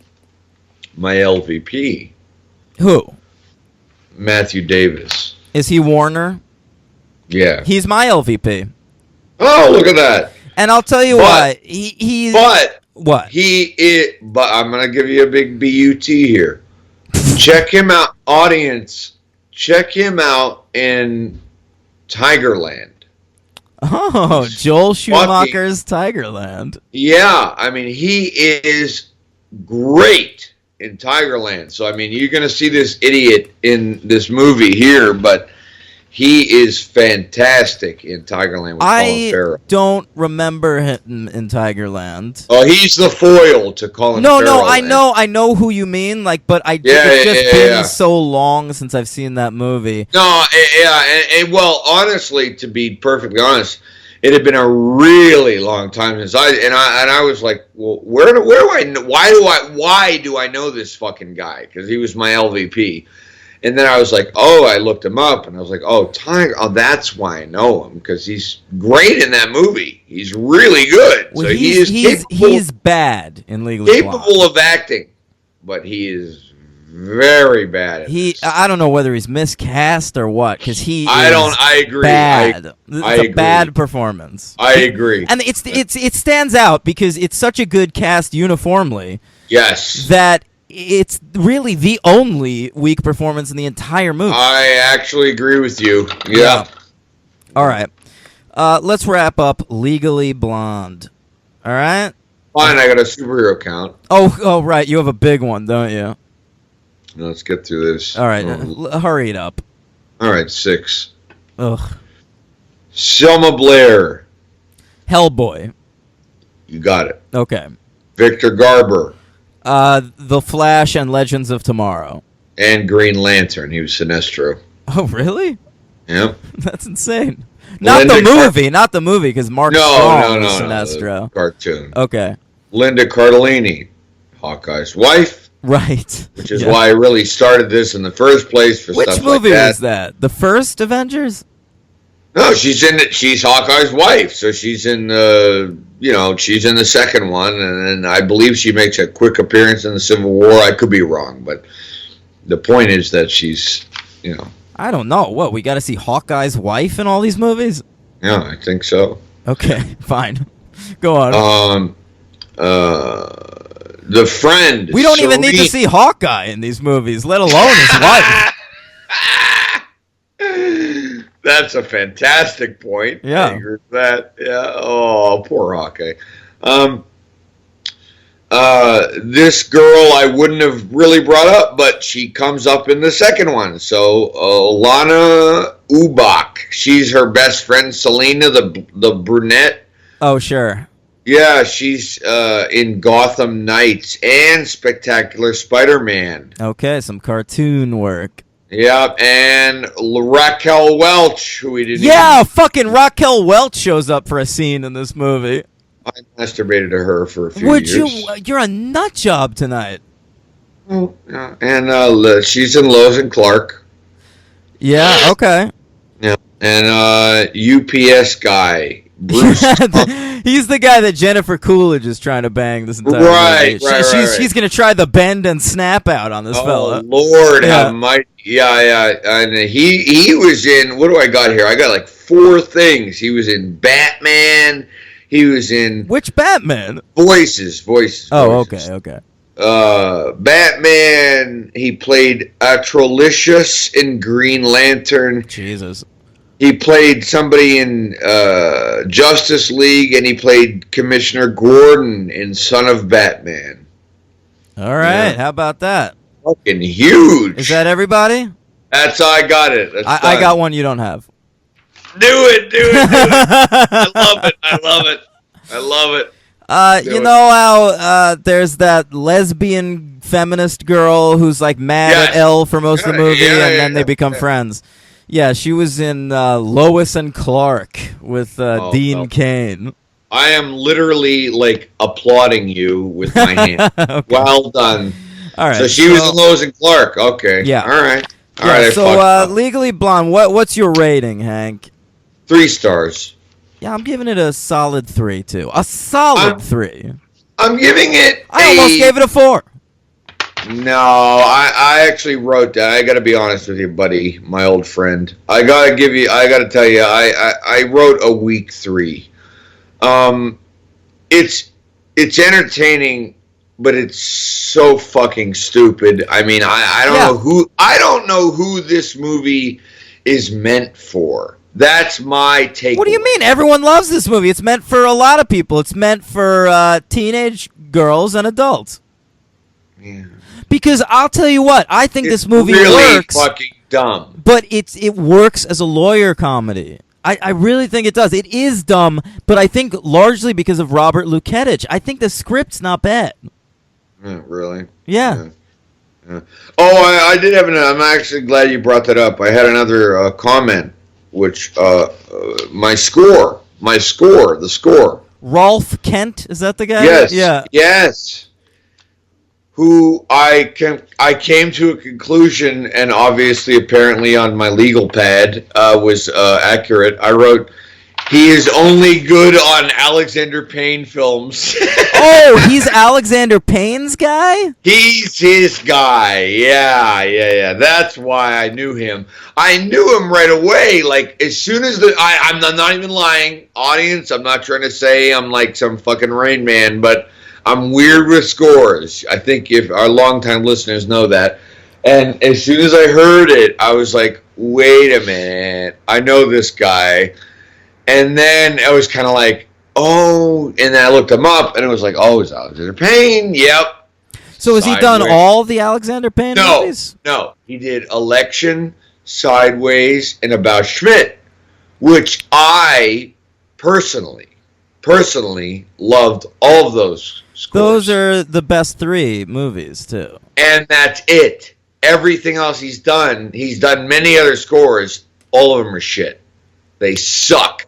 my LVP. Who? Matthew Davis. Is he Warner? Yeah. He's my LVP. Oh, look at that. And I'll tell you why. What? But I'm going to give you a big BUT here. Check him out, audience. Check him out in Tigerland. Oh, Joel Schumacher's Tigerland. Yeah, I mean, he is great in Tigerland. So, I mean, you're going to see this idiot in this movie here, but he is fantastic in Tigerland with Colin Farrell. I don't remember him in Tigerland. Oh, he's the foil to Colin Farrell. No, I know who you mean. But it's just been so long since I've seen that movie. No, well, honestly, to be perfectly honest, it had been a really long time since I was like, well, why do I know this fucking guy? Because he was my LVP. And then I was like, I looked him up, and I was like, Tiger. Oh, that's why I know him, because he's great in that movie. He's really good. Well, so he's bad in Legally Blonde. Capable of acting, but he is very bad at this. I don't know whether he's miscast or what, because I agree. Bad. I agree. Bad performance. I agree. And it stands out because it's such a good cast uniformly. Yes. That it's really the only weak performance in the entire movie. I actually agree with you. Yeah. All right. Let's wrap up Legally Blonde. All right? Fine, I got a superhero count. Oh, right. You have a big one, don't you? Let's get through this. All right. Hurry it up. All right, 6. Ugh. Selma Blair. Hellboy. You got it. Okay. Victor Garber. The Flash and Legends of Tomorrow. And Green Lantern. He was Sinestro. Oh, really? Yep. That's insane. Not the movie, because Mark Strong was Sinestro. The cartoon. Okay. Linda Cardellini, Hawkeye's wife. Right. Which is why I really started this in the first place for stuff like that. Which movie was that? The first Avengers? No, she's Hawkeye's wife, so she's in she's in the second one, and then I believe she makes a quick appearance in the Civil War. I could be wrong, but the point is that she's, I don't know. What, we got to see Hawkeye's wife in all these movies? Yeah, I think so. Okay, fine. Go on. The Friend. We don't even need to see Hawkeye in these movies, let alone his wife. That's a fantastic point. Yeah. I agree with that. Yeah. Oh, poor Hawkeye. This girl I wouldn't have really brought up, but she comes up in the second one. So Lana Ubach, she's her best friend Selena, the brunette. Oh, sure. Yeah, she's in Gotham Knights and Spectacular Spider-Man. Okay, some cartoon work. Yeah, and Raquel Welch, who we didn't. Yeah, fucking Raquel Welch shows up for a scene in this movie. I masturbated to her for a few years. You're a nut job tonight. Oh, yeah. And she's in Lois and Clark. Yeah, okay. Yeah, and UPS guy, Bruce. He's the guy that Jennifer Coolidge is trying to bang this entire movie. She's going to try the bend and snap out on this fella. Lord, how mighty. Yeah. And he was in, what do I got here? I got like 4 things. He was in Batman. He was in... Which Batman? Voices. Oh, okay. Batman. He played Atrolicious in Green Lantern. Jesus. He played somebody in Justice League, and he played Commissioner Gordon in Son of Batman. All right, how about that? Fucking huge. Is that everybody? That's I got it. I got one you don't have. Do it. I love it. You know how there's that lesbian feminist girl who's like mad at Elle for most of the movie, and then they become friends. Yeah, she was in Lois and Clark with Dean Cain. I am literally like applauding you with my hand. Okay. Well done. All right. So she was in Lois and Clark. Okay. Yeah. All right. All right. So Legally Blonde. What's your rating, Hank? 3 stars. Yeah, I'm giving it a solid 3 too. A solid 3. I'm giving it. I almost gave it a 4. No, I actually wrote that. I got to be honest with you, buddy, my old friend. I got to tell you, I wrote a weak 3. It's entertaining, but it's so fucking stupid. I mean, I don't know who this movie is meant for. That's my take. What do you mean? Everyone loves this movie. It's meant for a lot of people. It's meant for teenage girls and adults. Yeah. Because I'll tell you what, I think this movie really works. Fucking dumb. But it works as a lawyer comedy. I really think it does. It is dumb, but I think largely because of Robert Luketich. I think the script's not bad. Really? Yeah. Oh, I did have I'm actually glad you brought that up. I had another comment, which the score. Rolf Kent, is that the guy? Yes. Yeah. Yes. Who I came to a conclusion, and obviously, apparently, on my legal pad was accurate. I wrote, he is only good on Alexander Payne films. Oh, he's Alexander Payne's guy? He's his guy. Yeah. That's why I knew him. I knew him right away. Like, as soon as I'm not even lying. Audience, I'm not trying to say I'm like some fucking Rain Man, but I'm weird with scores. I think if our longtime listeners know that. And as soon as I heard it, I was like, wait a minute. I know this guy. And then I was kind of like, oh. And then I looked him up, and it was like, oh, it's Alexander Payne. Yep. So has he done all the Alexander Payne movies? No. He did Election, Sideways, and About Schmidt, which I personally loved all of those scores. Those are the best 3 movies, too. And that's it. Everything else he's done many other scores. All of them are shit. They suck.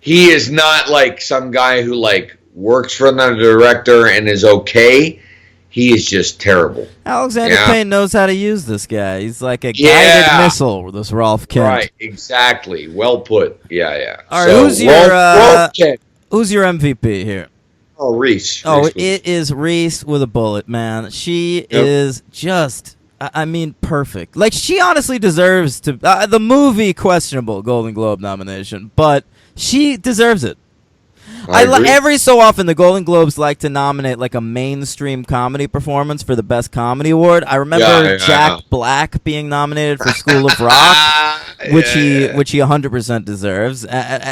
He is not like some guy who like works for another director and is okay. He is just terrible. Alexander Payne knows how to use this guy. He's like a guided missile, this Rolf Kent. Right, exactly. Well put. Yeah. All right, who's your MVP here? Oh, Reese. It is Reese with a bullet, man. She is just, I mean, perfect. Like, she honestly deserves to, the movie, questionable Golden Globe nomination, but she deserves it. Every so often, the Golden Globes like to nominate like a mainstream comedy performance for the Best Comedy Award. I remember Jack Black being nominated for School of Rock, which he 100% deserves.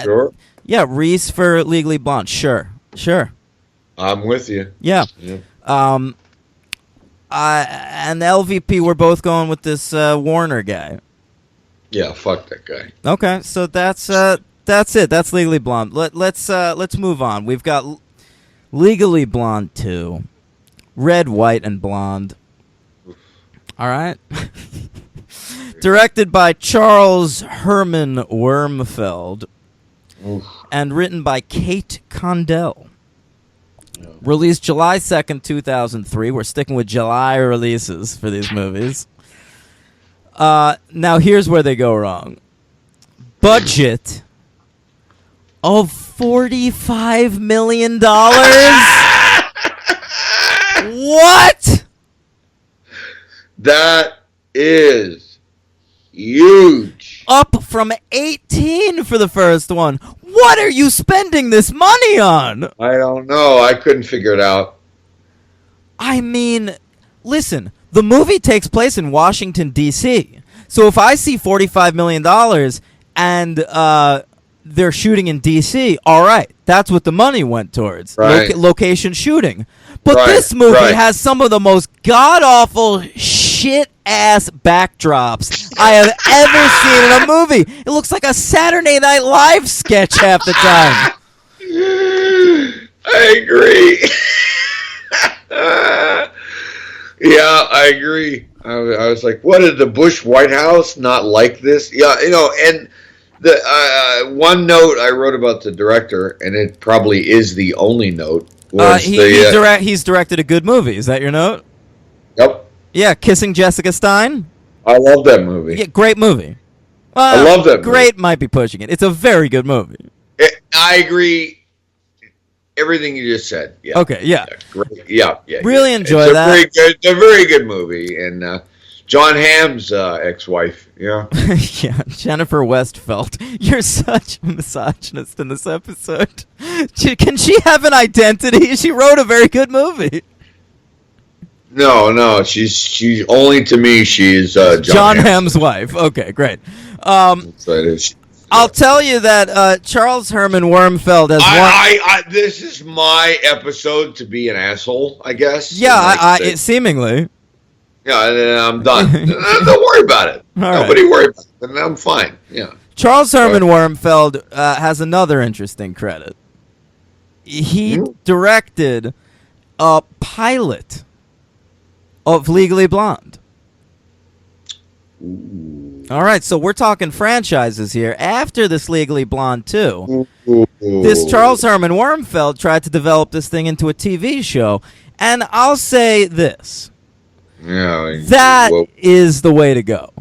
Sure. Yeah, Reese for Legally Blonde. Sure. I'm with you. Yeah. And LVP, we're both going with this Warner guy. Yeah, fuck that guy. Okay, so that's it. That's Legally Blonde. Let's move on. We've got Legally Blonde 2, Red, White, and Blonde. All right. Directed by Charles Herman Wormfeld. Oof. And written by Kate Condell. Yeah. Released July 2nd, 2003. We're sticking with July releases for these movies. Now, here's where they go wrong. Budget, of $45 million? What? That is huge. Up from 18 for the first one. What are you spending this money on? I don't know. I couldn't figure it out. I mean, listen, the movie takes place in Washington, D.C. So if I see $45 million and they're shooting in D.C., all right, that's what the money went towards. Right. Location shooting. But Right, this movie right. has some of the most god-awful shit-ass backdrops I have ever seen in a movie. It looks like a Saturday Night Live sketch half the time. I agree. Yeah, I agree. I was like, what is the Bush White House not like this? Yeah, and the one note I wrote about the director, and it probably is the only note, was he's directed a good movie. Is that your note? Yep. Yeah, Kissing Jessica Stein. I love that movie. Yeah, great movie. I love that movie. Great might be pushing it. It's a very good movie. I agree. Everything you just said. Yeah. Okay. Yeah. Great. Yeah. Really enjoy that. It's a very good movie, and John Hamm's ex-wife. Yeah. Yeah, Jennifer Westfeldt. You're such a misogynist in this episode. Can she have an identity? She wrote a very good movie. No. She's only to me. She's John Hamm's wife. Okay, great. So it is. I'll tell you that Charles Herman Wormfeld has this is my episode to be an asshole, I guess. Yeah, seemingly. Yeah, and then I'm done. Don't worry about it. Nobody worry about it. And I'm fine. Yeah. Charles Herman Wormfeld has another interesting credit. He directed a pilot of Legally Blonde. Ooh. All right, so we're talking franchises here. After this Legally Blonde 2, this Charles Herman Wormfeld tried to develop this thing into a TV show. And I'll say this. Yeah, that is the way to go.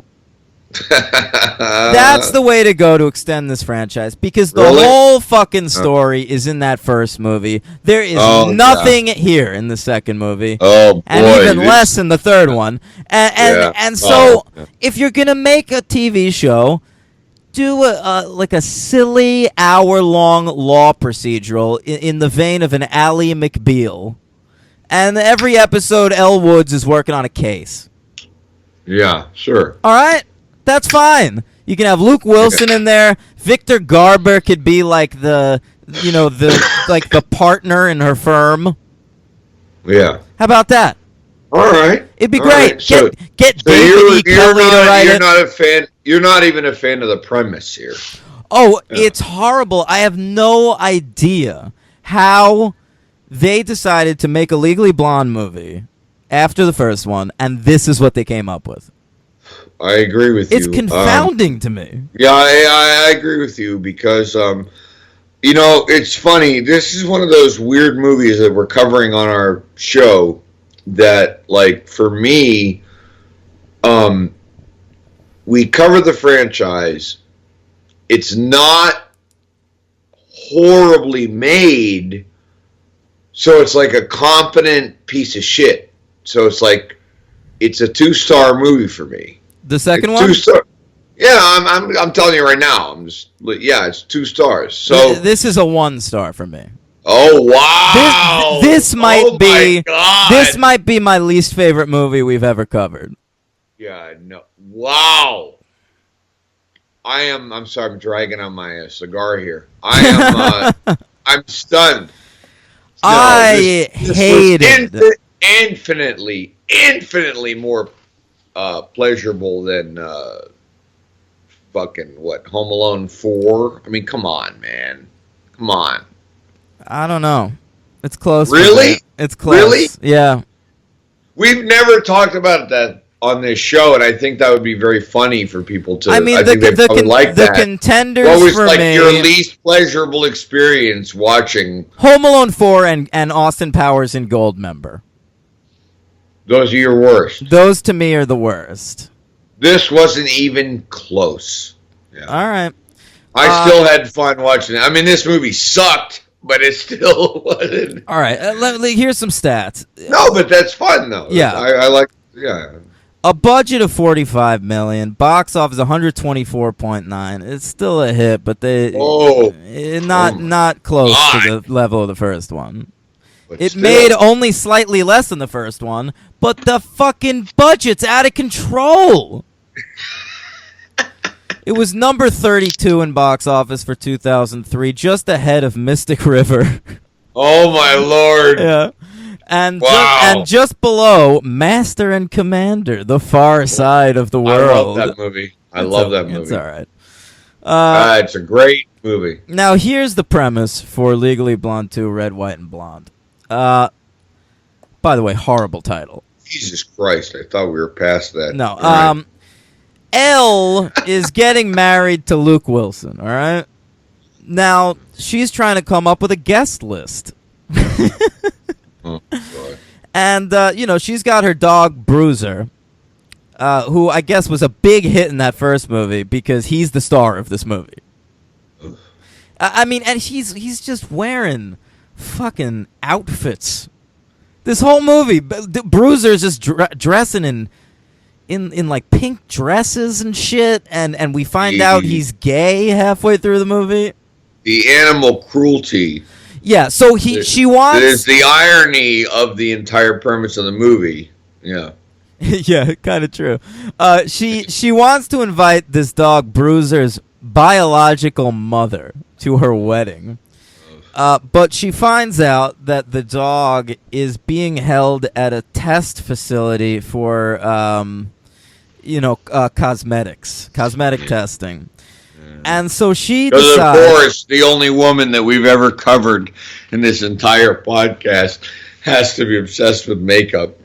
That's the way to go to extend this franchise, because the whole fucking story is in that first movie. There is nothing here in the second movie, and even less in the third one. And so, if you're gonna make a TV show, do a silly hour-long law procedural in the vein of an Ally McBeal, and every episode, Elle Woods is working on a case. Yeah, sure. All right. That's fine. You can have Luke Wilson in there. Victor Garber could be like the partner in her firm. Yeah. How about that? All right. It'd be great. Right. So get David E. Kelly to write it. You're not a fan. You're not even a fan of the premise here. Oh, it's horrible. I have no idea how they decided to make a Legally Blonde movie after the first one, and this is what they came up with. I agree with you. It's confounding to me. Yeah, I agree with you because, it's funny. This is one of those weird movies that we're covering on our show that, like, for me, we cover the franchise. It's not horribly made, so it's like a competent piece of shit. So it's like, it's a 2-star movie for me. The second one? 2-star. Yeah, I'm telling you right now. It's 2 stars. So this is a 1-star for me. Oh wow! This might be my least favorite movie we've ever covered. Yeah, no. Wow. I'm sorry, I'm dragging on my cigar here. I'm stunned. I hated infinitely more pleasurable than Home Alone 4. I mean, come on, man. Come on. I don't know. It's close. Really? It's close. Really? Yeah. We've never talked about that on this show, and I think that would be very funny for people to. I mean, the contenders what was for like me, your least pleasurable experience watching Home Alone 4 and Austin Powers and Goldmember? Those are your worst. Those to me are the worst. This wasn't even close. Yeah. All right. I still had fun watching it. I mean, this movie sucked, but it still wasn't. All right, here's some stats. No, but that's fun though. Yeah, I like. Yeah. A budget of $45 million, box office 124.9. It's still a hit, but not close to the level of the first one. But it made only slightly less than the first one, but the fucking budget's out of control. It was number 32 in box office for 2003, just ahead of Mystic River. Oh my lord! Yeah. And just below, Master and Commander, The Far Side of the World. I love that movie. I love that movie. It's all right. It's a great movie. Now, here's the premise for Legally Blonde 2, Red, White, and Blonde. By the way, horrible title. Jesus Christ, I thought we were past that. No. Right. Elle is getting married to Luke Wilson, all right? Now, she's trying to come up with a guest list. Oh, God. And, she's got her dog, Bruiser, who I guess was a big hit in that first movie because he's the star of this movie. I mean, and he's just wearing fucking outfits. This whole movie, Bruiser's just dressing in like pink dresses and shit, and we find out he's gay halfway through the movie. The animal cruelty. Yeah, so she wants... There's the irony of the entire premise of the movie. Yeah. Yeah, kind of true. She wants to invite this dog, Bruiser's biological mother, to her wedding. But she finds out that the dog is being held at a test facility for, cosmetic testing. And so she decides... Because, of course, the only woman that we've ever covered in this entire podcast has to be obsessed with makeup.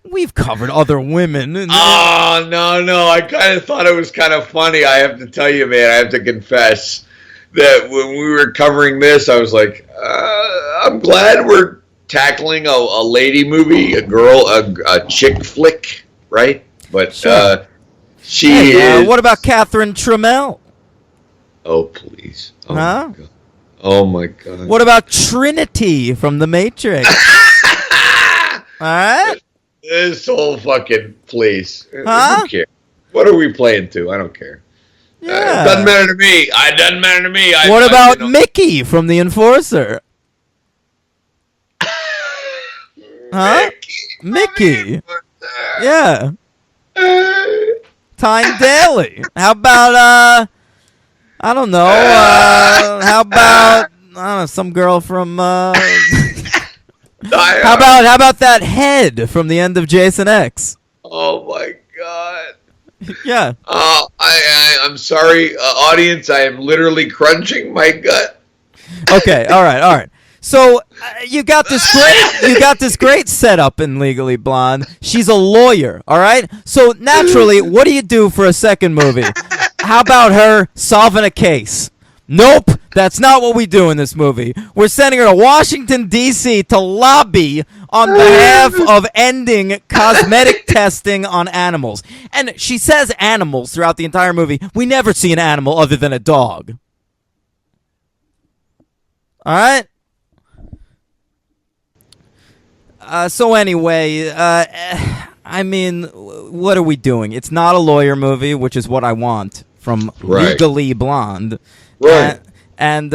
We've covered other women. Oh, no. I kind of thought it was kind of funny. I have to tell you, man, I have to confess that when we were covering this, I was like, I'm glad we're tackling a lady movie, a chick flick, right? But... Sure. What about Catherine Trammell? Oh, please. Oh, huh? My God. Oh, my God. What about Trinity from The Matrix? All right? This whole fucking place. Huh? I don't care. What are we playing to? I don't care. Yeah. It doesn't matter to me. It doesn't matter to me. What about Mickey from The Enforcer? Huh? Mickey. Yeah. Tyne Daly. How about I don't know. How about some girl from how about that head from the end of Jason X? Oh my God. Yeah. I'm sorry, audience. I am literally crunching my gut. Okay. All right. So you got this great setup in Legally Blonde. She's a lawyer, all right? So naturally, what do you do for a second movie? How about her solving a case? Nope, that's not what we do in this movie. We're sending her to Washington, D.C. to lobby on behalf of ending cosmetic testing on animals. And she says animals throughout the entire movie. We never see an animal other than a dog. All right? So anyway, I mean, what are we doing? It's not a lawyer movie, which is what I want from Legally Blonde. Right. And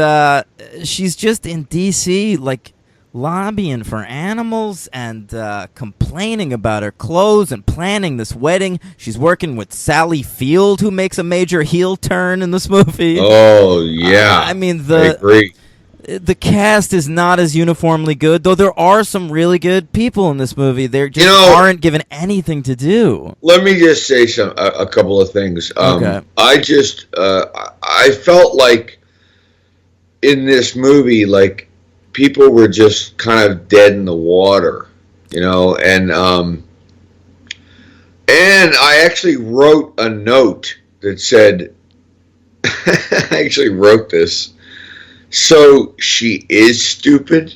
she's just in D.C., like, lobbying for animals and complaining about her clothes and planning this wedding. She's working with Sally Field, who makes a major heel turn in this movie. Oh, yeah. I mean, I agree. The cast is not as uniformly good, though there are some really good people in this movie. They just aren't given anything to do. Let me just say a couple of things. Okay. I felt like in this movie, like, people were just kind of dead in the water, and I actually wrote a note that said, I actually wrote this. So she is stupid?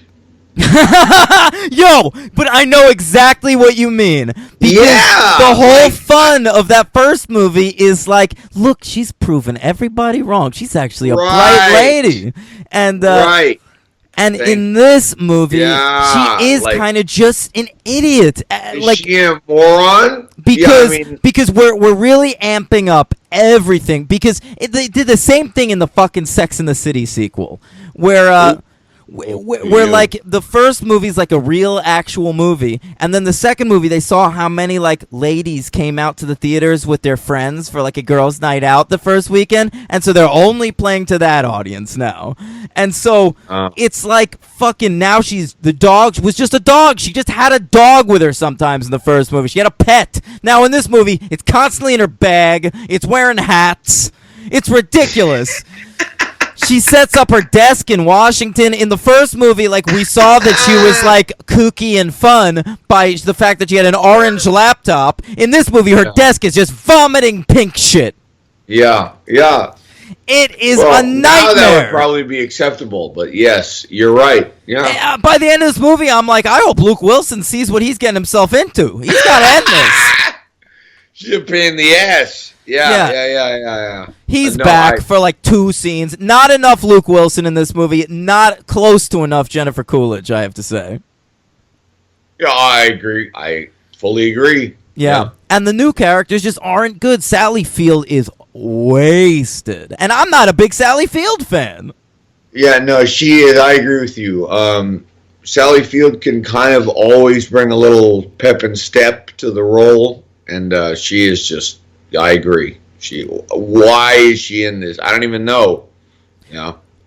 Yo, but I know exactly what you mean. Because the whole fun of that first movie is like, look, she's proven everybody wrong. She's actually a bright lady. And and in this movie, she is kind of just an idiot. Is she a moron? Because we're really amping up everything. Because they did the same thing in the fucking Sex and the City sequel, where like the first movie's like a real actual movie, and then the second movie they saw how many like ladies came out to the theaters with their friends for like a girls' night out the first weekend, and so they're only playing to that audience now. And so it's like fucking now the dog was just a dog. She just had a dog with her sometimes in the first movie. She had a pet. Now in this movie, it's constantly in her bag. It's wearing hats. It's ridiculous. She sets up her desk in Washington. In the first movie, like, we saw that she was, like, kooky and fun by the fact that she had an orange laptop. In this movie, her desk is just vomiting pink shit. Yeah. It is a nightmare. Now that would probably be acceptable, but yes, you're right. Yeah. By the end of this movie, I'm like, I hope Luke Wilson sees what he's getting himself into. He's got to end this. She's a pain in the ass. Yeah. He's back for like 2 scenes. Not enough Luke Wilson in this movie. Not close to enough Jennifer Coolidge, I have to say. Yeah, I agree. I fully agree. Yeah. And the new characters just aren't good. Sally Field is wasted. And I'm not a big Sally Field fan. Yeah, no, she is. I agree with you. Sally Field can kind of always bring a little pep and step to the role. And she is just, I agree. Why is she in this? I don't even know.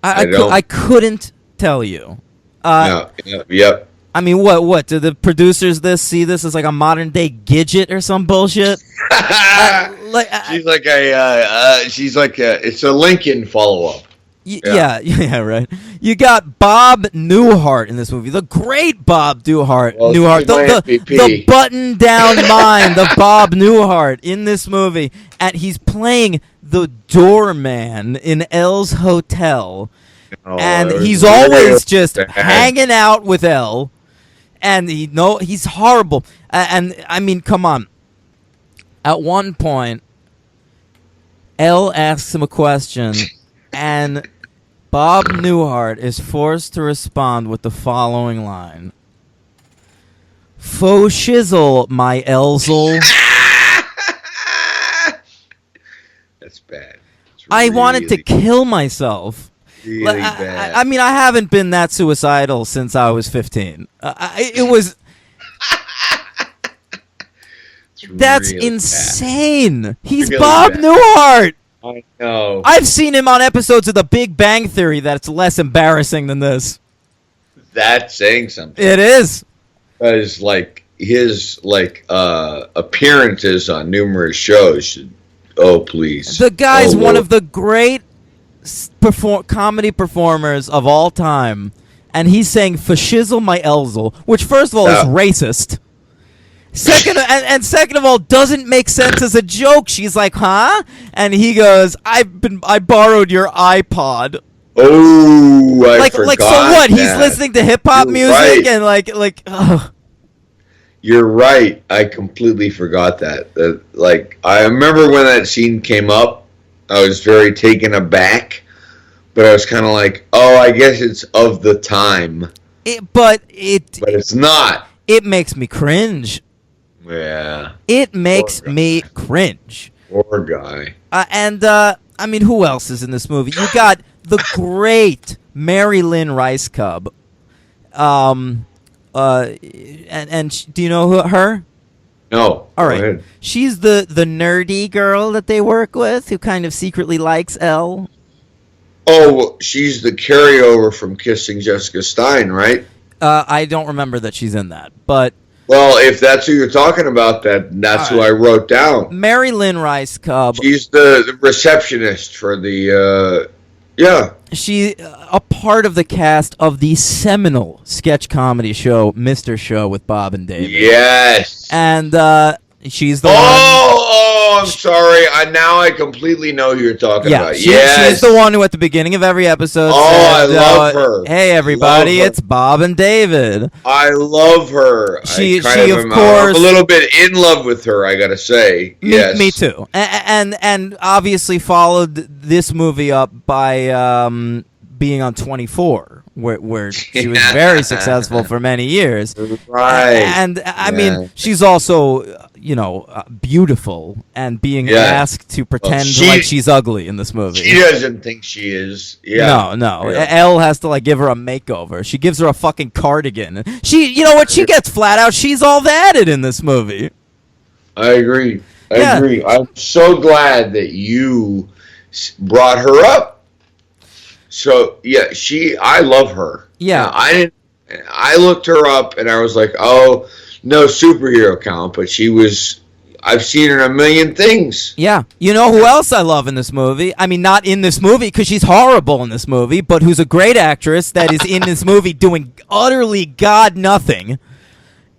I couldn't tell you. Yep. I mean, what? Did the producers see this as like a modern day Gidget or some bullshit? She's like it's a Lincoln follow up. Yeah, right. You got Bob Newhart in this movie, the great Bob Newhart, the button-down mind of Bob Newhart in this movie, and he's playing the doorman in Elle's hotel, and he's always just hanging out with Elle, and he's horrible, and I mean, come on. At one point, Elle asks him a question, and Bob Newhart is forced to respond with the following line. Faux shizzle, my Elzel. That's bad. I wanted to kill myself. Really bad. I mean, I haven't been that suicidal since I was 15. It was... That's really insane. Bad. He's really Bob Newhart. I know. I've seen him on episodes of The Big Bang Theory that's less embarrassing than this. That's saying something. It is. That is like his appearances on numerous shows. Oh, please. The guy's one of the great comedy performers of all time, and he's saying "fashizzle my Elzel," which first of all is racist. Second of all, doesn't make sense as a joke. She's like, huh? And he goes, I borrowed your iPod. Oh, I forgot so what? That. He's listening to hip hop music and like. Ugh. You're right. I completely forgot that. I remember when that scene came up, I was very taken aback, but I was kind of like, oh, I guess it's of the time. But it's not. It makes me cringe. Yeah. It makes me cringe. Poor guy. I mean, who else is in this movie? You got the great Mary Lynn Rice Cub. And do you know her? No. All right. She's the nerdy girl that they work with who kind of secretly likes Elle. Oh, she's the carryover from Kissing Jessica Stein, right? I don't remember that she's in that, but... Well, if that's who you're talking about, that's who I wrote down. Mary Lynn Rice Cub. She's the receptionist for the, She a part of the cast of the seminal sketch comedy show, Mr. Show with Bob and David. Yes. And she's the one. Oh, Oh, I'm sorry. Now I completely know who you're talking about. She's the one who at the beginning of every episode said, I love her. Hey, everybody, it's Bob and David. I love her. She of course... I'm a little bit in love with her, I gotta say. Yes. Me too. And obviously followed this movie up by being on 24. Where she was very successful for many years. Right. And I mean, she's also, beautiful and being asked to pretend like she's ugly in this movie. She doesn't think she is. Yeah. No. Yeah. Elle has to give her a makeover. She gives her a fucking cardigan. She gets flat out. She's all that in this movie. I agree. I agree. I'm so glad that you brought her up. So yeah, I love her. Yeah, I looked her up and I was like, oh, no superhero count, but I've seen her in a million things. Yeah, you know who else I love in this movie? I mean, not in this movie because she's horrible in this movie, but who's a great actress that is in this movie doing utterly god nothing,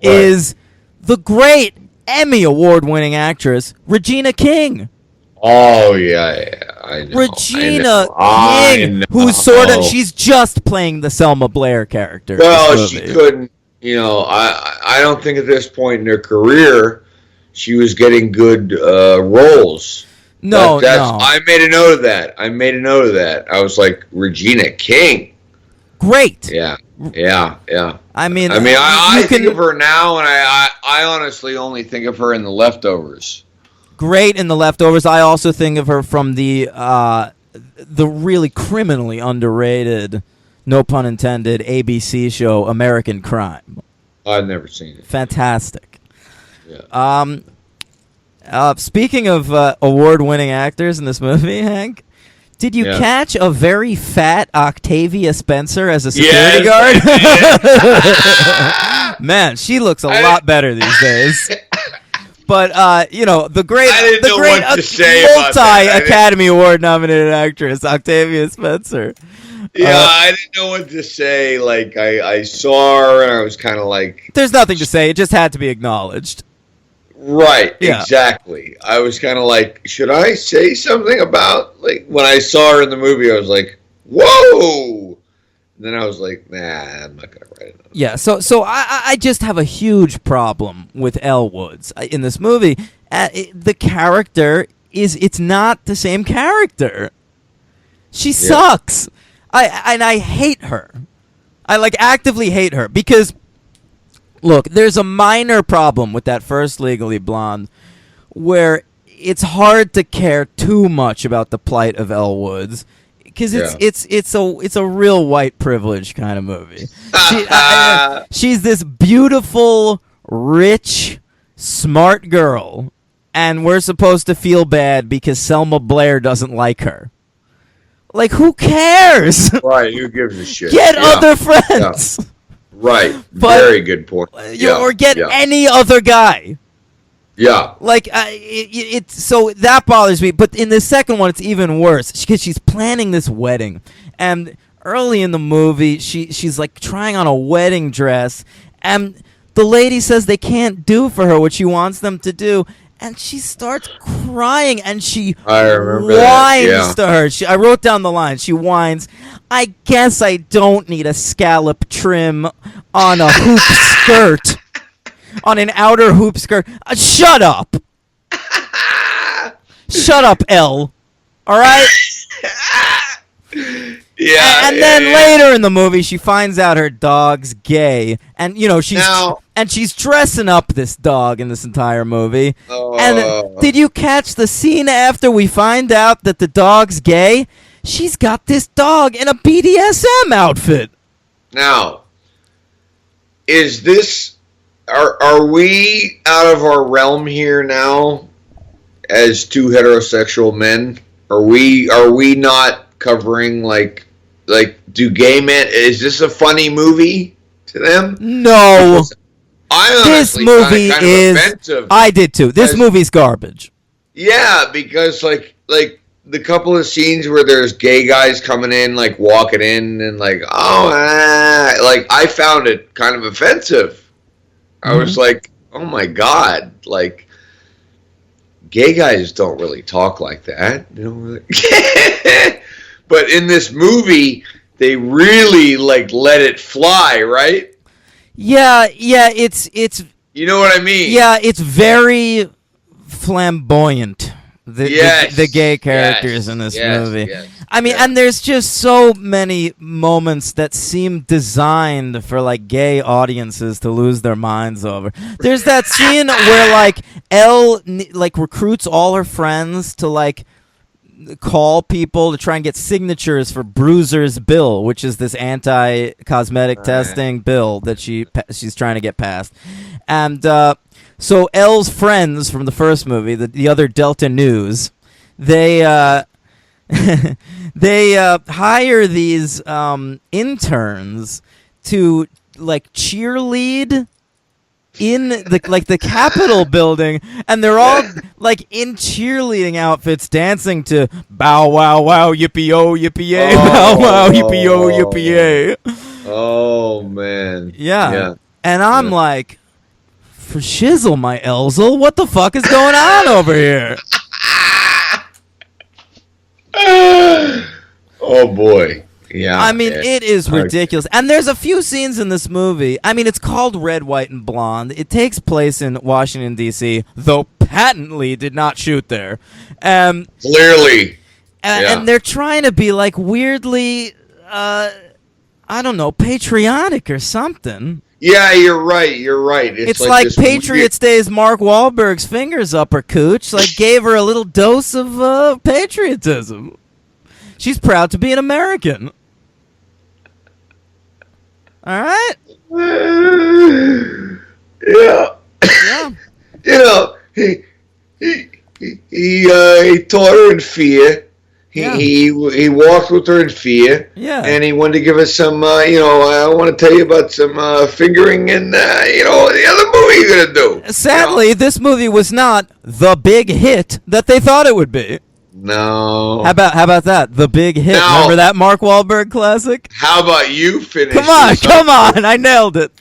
is the great Emmy award-winning actress Regina King. Oh yeah, I know. Regina King, who's she's just playing the Selma Blair character. Well, she couldn't. I don't think at this point in her career she was getting good roles. No. I made a note of that. I was like, Regina King. Great. Yeah. I mean, I think of her now, and I honestly only think of her in The Leftovers. Great in The Leftovers. I also think of her from the really criminally underrated, no pun intended, ABC show American Crime. I've never seen it. Fantastic. Yeah. Speaking of award-winning actors in this movie, Hank, did you catch a very fat Octavia Spencer as a security guard? Man, she looks a lot better these days. But the great multi-Academy Award nominated actress Octavia Spencer. Yeah, I didn't know what to say. Like I saw her and I was kind of like, there's nothing to say. It just had to be acknowledged. Right. Yeah. Exactly. I was kind of like, should I say something about when I saw her in the movie? I was like, whoa. And then I was like, nah, I'm not gonna write it. Yeah, so I just have a huge problem with Elle Woods in this movie. The character it's not the same character. She sucks. I hate her. I actively hate her because look, there's a minor problem with that first Legally Blonde where it's hard to care too much about the plight of Elle Woods. Because it's a real white privilege kind of movie. She's this beautiful, rich, smart girl, and we're supposed to feel bad because Selma Blair doesn't like her. Who cares? Right, who gives a shit? Get other friends. Yeah. Right, very good point. Or get any other guy. Yeah. So that bothers me. But in the second one, it's even worse because she's planning this wedding. And early in the movie, she's trying on a wedding dress. And the lady says they can't do for her what she wants them to do. And she starts crying and she whines to her. I wrote down the line. She whines, I guess I don't need a scallop trim on a hoop skirt. On an outer hoop skirt. Shut up. Shut up, Elle. All right? Yeah. And then later in the movie, she finds out her dog's gay. And, she's dressing up this dog in this entire movie. And did you catch the scene after we find out that the dog's gay? She's got this dog in a BDSM outfit. Now, is this... Are we out of our realm here now as two heterosexual men? Are we not covering do gay men, is this a funny movie to them? No. This movie is offensive. I did too. This movie's garbage. Yeah, because the couple of scenes where there's gay guys coming in, walking in and I found it kind of offensive. I was like, oh my God, gay guys don't really talk like that. You know, but in this movie, they really like let it fly, right? Yeah, it's You know what I mean? yeah, it's very flamboyant. The gay characters in this movie. Yes, I mean, and there's just so many moments that seem designed for like gay audiences to lose their minds over. There's that scene where like Elle like recruits all her friends to like call people to try and get signatures for Bruiser's bill, which is this anti-cosmetic testing bill that she's trying to get passed. And so Elle's friends from the first movie, the other Delta News, they they hire these interns to like cheerlead in the Capitol building, and they're all like in cheerleading outfits dancing to bow wow wow yippee oh yippee yay bow wow yippee oh yippee yay. Oh man. Yeah. And I'm like, for shizzle, my Elzel, what the fuck is going on over here? Oh boy. Yeah. I mean, it is ridiculous. And there's a few scenes in this movie. I mean, it's called Red, White, and Blonde. It takes place in Washington, D.C., though patently did not shoot there. Clearly. And they're trying to be, like, weirdly, I don't know, patriotic or something. Yeah, you're right. It's like Patriots Day's Mark Wahlberg's fingers up her cooch. Like, gave her a little dose of patriotism. She's proud to be an American. All right? Yeah. You know, he taught her in fear. He walked with her in fear. Yeah. And he wanted to give us some, I want to tell you about some fingering in, the other movie you're going to do. Sadly, this movie was not the big hit that they thought it would be. No. How about that? The big hit. No. Remember that Mark Wahlberg classic? How about you finish? Come on. I nailed it.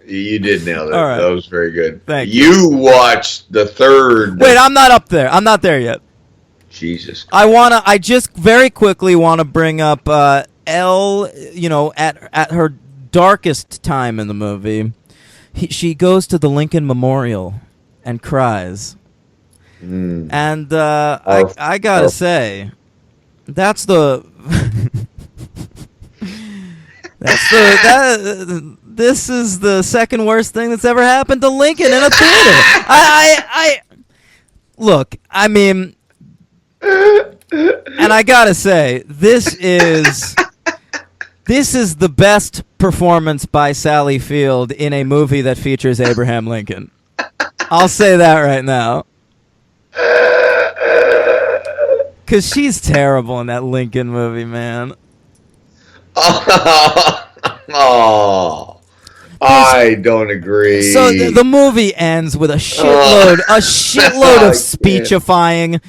You did nail it. All right. That was very good. Thank you. You watched the third. Wait, I'm not up there. I'm not there yet. Jesus. I just very quickly want to bring up Elle, at her darkest time in the movie. She goes to the Lincoln Memorial and cries. And I gotta say, this is the second worst thing that's ever happened to Lincoln in a theater. Look, I mean, and I gotta say, this is the best performance by Sally Field in a movie that features Abraham Lincoln. I'll say that right now. Because she's terrible in that Lincoln movie, man. Oh, I don't agree. So the movie ends with a shitload of speechifying.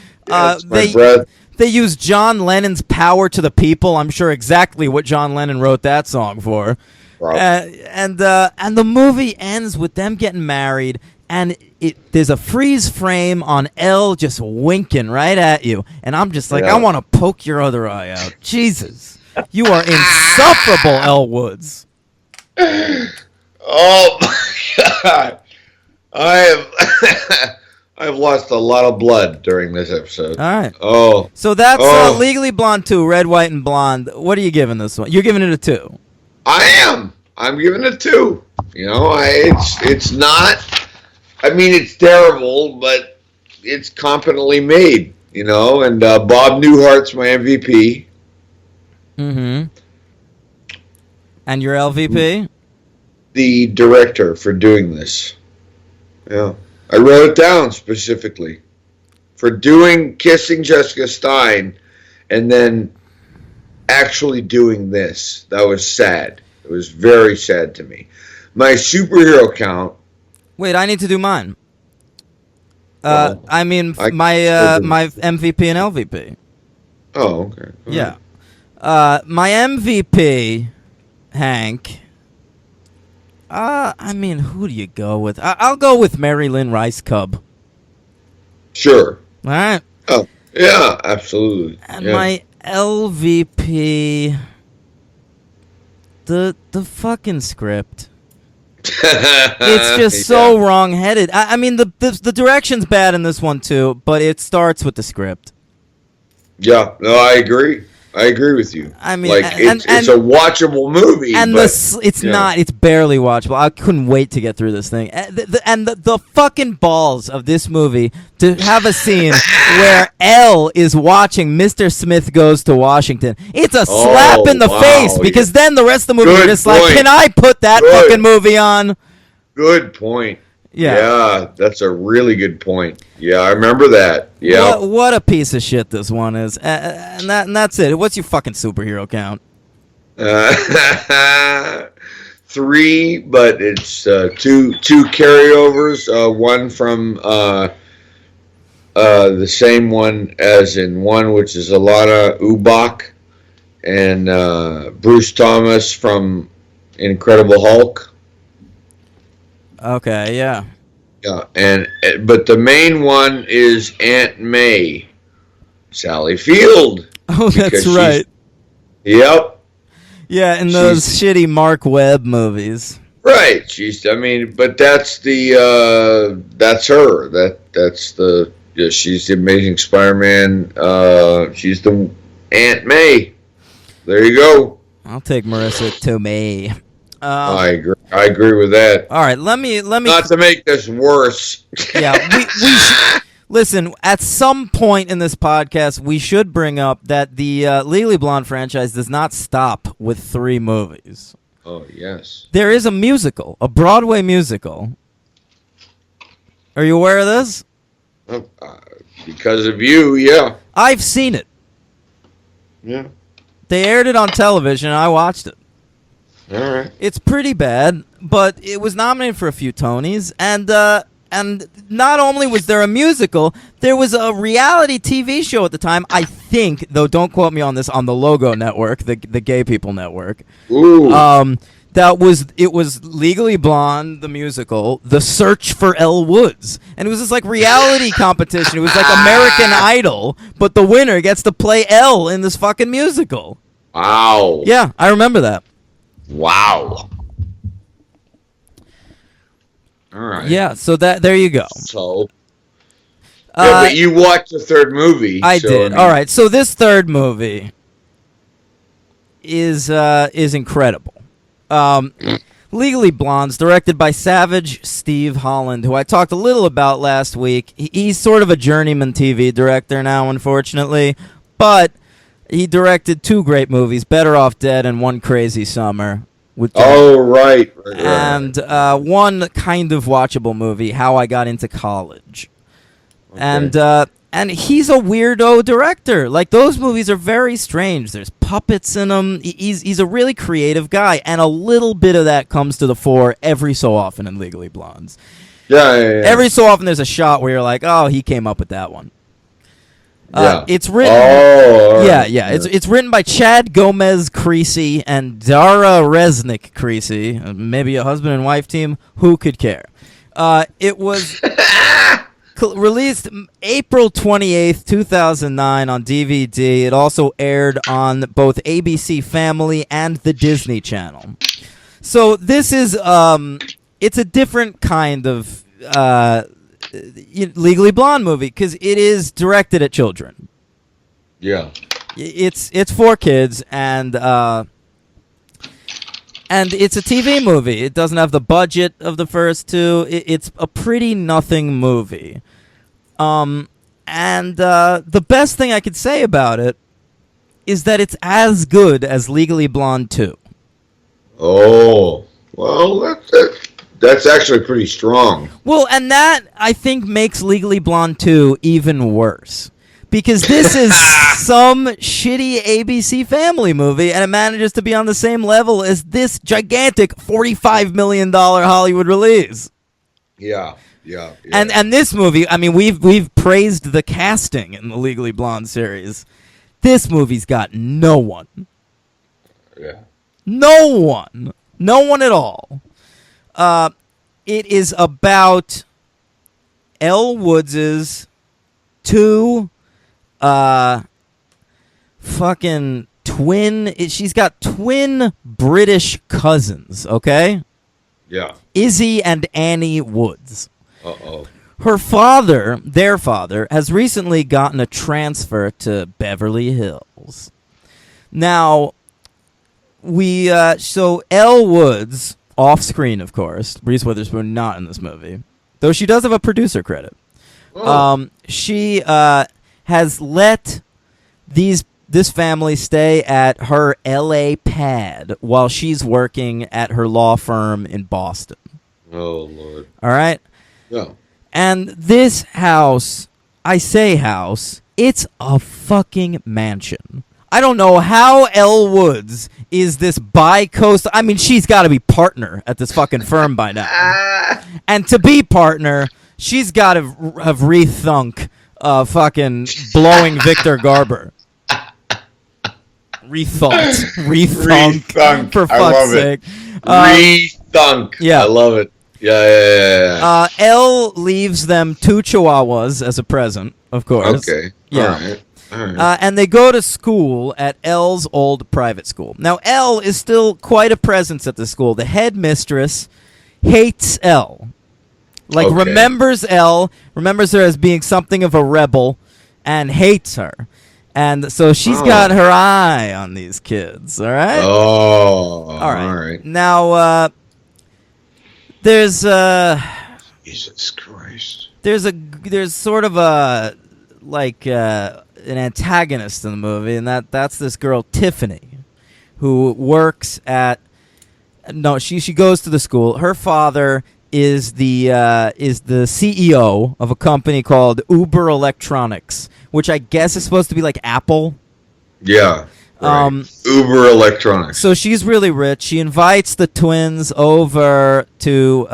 They use John Lennon's "Power to the People." I'm sure exactly what John Lennon wrote that song for. And the movie ends with them getting married. And there's a freeze frame on Elle just winking right at you. And I'm just like, I want to poke your other eye out. Jesus. You are insufferable, Elle Woods. Oh, my God. I've lost a lot of blood during this episode. All right. Oh. So that's Legally Blonde 2, Red, White, and Blonde. What are you giving this one? You're giving it a 2. I am. I'm giving it a 2. It's not... I mean, it's terrible, but it's competently made, and Bob Newhart's my MVP. Mm-hmm. And your LVP? The director for doing this. Yeah. I wrote it down specifically. For kissing Jessica Stein and then actually doing this. That was sad. It was very sad to me. My superhero count. Wait, I need to do mine. My MVP and LVP. Oh, okay. Yeah. My MVP, Hank. Who do you go with? I'll go with Mary Lynn Rice Cub. Sure. All right. Oh, yeah, absolutely. And Yeah. my LVP, the fucking script. It's just so wrong-headed. I mean, the direction's bad in this one too, but it starts with the script. Yeah, no, I agree. I agree with you. I mean, like it's a watchable movie, and but, it's not. It's barely watchable. I couldn't wait to get through this thing. And the fucking balls of this movie to have a scene where Elle is watching Mr. Smith Goes to Washington. It's a slap in the face because then the rest of the movie Good you're just point. like, can I put that fucking movie on? Good point. Yeah, that's a really good point. Yeah, I remember that. Yeah, what a piece of shit this one is, and that's it. What's your fucking superhero count? 3, but it's two carryovers. One from the same one as in one, which is Alana Ubach, and Bruce Thomas from Incredible Hulk. Okay, yeah. Yeah, but the main one is Aunt May, Sally Field. Oh, that's right. Yep. Yeah, in those shitty Mark Webb movies. Right. But that's that's her. She's the Amazing Spider-Man. She's the Aunt May. There you go. I'll take Marissa Tomei. I agree with that. All right, let me. Not to make this worse. Yeah, we listen. At some point in this podcast, we should bring up that the Legally Blonde franchise does not stop with 3 movies. Oh yes, there is a musical, a Broadway musical. Are you aware of this? Because of you, yeah. I've seen it. Yeah. They aired it on television, and I watched it. All right. It's pretty bad, but it was nominated for a few Tonys, and not only was there a musical, there was a reality TV show at the time. I think, though, don't quote me on this, on the Logo Network, the Gay People Network. Ooh. It was Legally Blonde, the musical, The Search for Elle Woods, and it was this like reality competition. It was like American Idol, but the winner gets to play Elle in this fucking musical. Wow. Yeah, I remember that. Wow. All right. Yeah, so there you go. So, but you watched the third movie. I did. All right, so this third movie is incredible. Legally Blonde's directed by Savage Steve Holland, who I talked a little about last week. He's sort of a journeyman TV director now, unfortunately, but he directed 2 great movies, Better Off Dead and One Crazy Summer. Right. And one kind of watchable movie, How I Got Into College. Okay. And he's a weirdo director. Like, those movies are very strange. There's puppets in them. He's a really creative guy, and a little bit of that comes to the fore every so often in Legally Blondes. Yeah. Every so often there's a shot where you're like, oh, he came up with that one. It's written. Yeah. It's written by Chad Gomez Creasy and Dara Resnick Creasy. Maybe a husband and wife team. Who could care? It was released April 28th, 2009 on DVD. It also aired on both ABC Family and the Disney Channel. So this is it's a different kind of Legally Blonde movie because it is directed at children. Yeah, it's for kids, and it's a TV movie. It doesn't have the budget of the first 2. It's a pretty nothing movie. And the best thing I could say about it is that it's as good as Legally Blonde 2. Oh, well, that's actually pretty strong. Well, and that, I think, makes Legally Blonde 2 even worse. Because this is some shitty ABC Family movie, and it manages to be on the same level as this gigantic $45 million Hollywood release. Yeah. And this movie, I mean, we've praised the casting in the Legally Blonde series. This movie's got no one. Yeah. No one at all. It is about Elle Woods' two fucking twin. She's got twin British cousins. Okay. Yeah. Izzy and Annie Woods. Uh-oh. Their father, has recently gotten a transfer to Beverly Hills. Now, so Elle Woods, off screen, of course. Reese Witherspoon not in this movie, though she does have a producer credit. Oh. She has let this family stay at her L.A. pad while she's working at her law firm in Boston. Oh, Lord. All right? Yeah. And this house, I say house, it's a fucking mansion. I don't know how Elle Woods is this bi-coastal. I mean, she's got to be partner at this fucking firm by now. And to be partner, she's got to have rethunk fucking blowing Victor Garber. Rethunk, for fuck's sake. Rethunk. Yeah. I love it. Yeah. Elle leaves them 2 chihuahuas as a present, of course. Okay. Yeah. All right. And they go to school at Elle's old private school. Now, Elle is still quite a presence at the school. The headmistress hates Elle. Okay. Remembers Elle, remembers her as being something of a rebel, and hates her. And so she's got her eye on these kids, all right? Oh, all right. All right. Now, there's Jesus Christ. There's sort of a an antagonist in the movie, and that's this girl Tiffany, who works at. No, she goes to the school. Her father is the CEO of a company called Uber Electronics, which I guess is supposed to be like Apple. Yeah. Right. Uber Electronics. So she's really rich. She invites the twins over to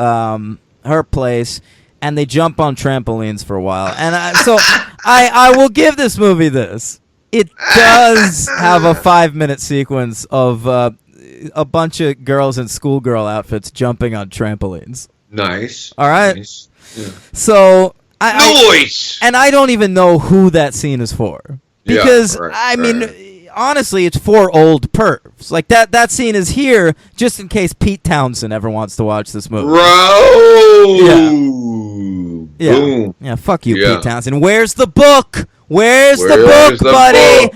her place, and they jump on trampolines for a while. And I will give this movie this. It does have a 5-minute sequence of a bunch of girls in schoolgirl outfits jumping on trampolines. Nice. All right. Nice. Yeah. So Noise. And I don't even know who that scene is for, because I mean, honestly, it's for old pervs. Like that scene is here just in case Pete Townsend ever wants to watch this movie. Bro. Yeah. Boom. Yeah. Fuck you, Pete Townsend. Where's the book? Where's the book, buddy?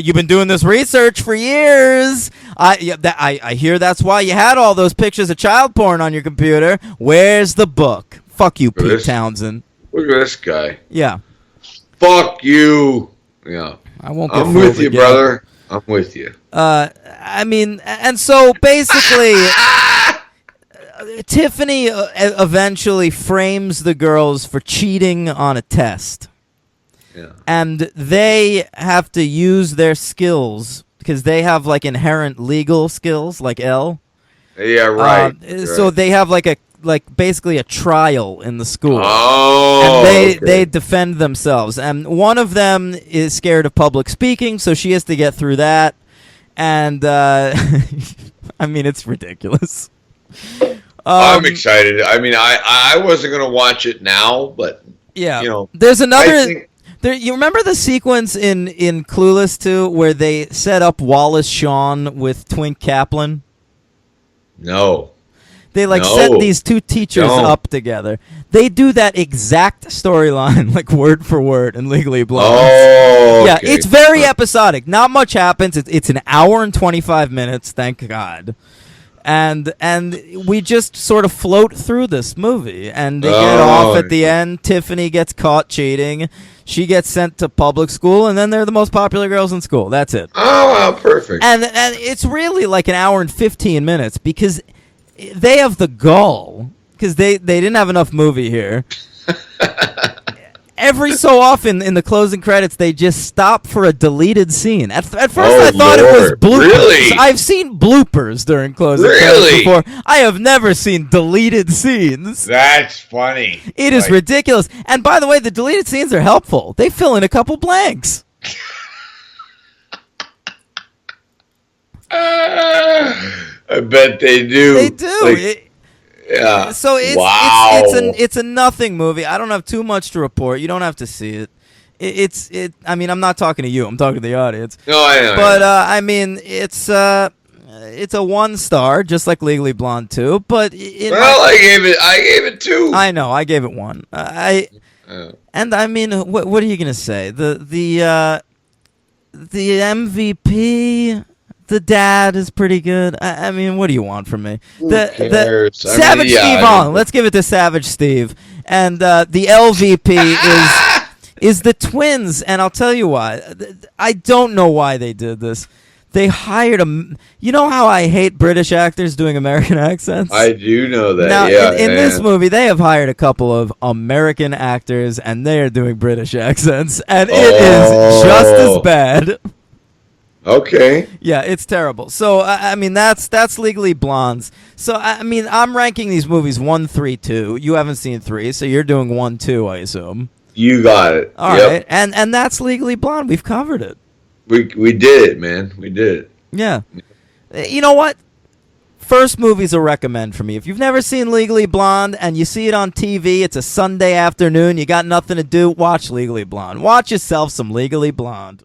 You've been doing this research for years. I hear that's why you had all those pictures of child porn on your computer. Where's the book? Fuck you, Pete Townsend. Look at this guy. Yeah. Fuck you. Yeah. I won't. I'm with you, brother. I'm with you. I mean, and so basically, Tiffany eventually frames the girls for cheating on a test. Yeah. And they have to use their skills because they have like inherent legal skills, like Elle. Yeah, right. So they have basically a trial in the school. Oh. And they defend themselves. And one of them is scared of public speaking, so she has to get through that. And I mean, it's ridiculous. I'm excited. I mean, I wasn't gonna watch it now, but yeah, you know, there's another. You remember the sequence in Clueless 2 where they set up Wallace Shawn with Twink Kaplan? No. They set these two teachers up together. They do that exact storyline, like word for word, in Legally Blonde. Oh, yeah, okay. it's very episodic. Not much happens. It's an hour and 25 minutes, thank God. And we just sort of float through this movie, and they get off at the end. Tiffany gets caught cheating. She gets sent to public school, and then they're the most popular girls in school. That's it. Oh, perfect. And it's really like an hour and 15 minutes because they have the gall, because they didn't have enough movie here. Every so often in the closing credits, they just stop for a deleted scene. At first, I thought it was bloopers. Really? I've seen bloopers during closing credits before. I have never seen deleted scenes. That's funny. It is ridiculous. And by the way, the deleted scenes are helpful. They fill in a couple blanks. I bet they do. They do. Yeah. So Wow. it's a nothing movie. I don't have too much to report. You don't have to see it. I mean, I'm not talking to you. I'm talking to the audience. No, I know. But I mean, it's a 1 star, just like Legally Blonde 2. But I gave it 2. I know, I gave it 1. And I mean, what are you gonna say? The MVP, the dad is pretty good. I mean, what do you want from me? Who cares? Savage Steve on. Let's give it to Savage Steve. And the LVP is the twins, and I'll tell you why. I don't know why they did this. They hired You know how I hate British actors doing American accents? I do know that. Now, yeah, in this movie, they have hired a couple of American actors, and they are doing British accents, and it is just as bad. Okay. Yeah, it's terrible. So I mean, that's Legally Blondes. So I mean, I'm ranking these movies 1, 3, 2. You haven't seen 3, so you're doing 1, 2, I assume. You got it. All right, and that's Legally Blonde. We've covered it. We did it, man. We did it. Yeah. You know what? First movies a recommend for me. If you've never seen Legally Blonde and you see it on TV, it's a Sunday afternoon, you got nothing to do, watch Legally Blonde. Watch yourself some Legally Blonde.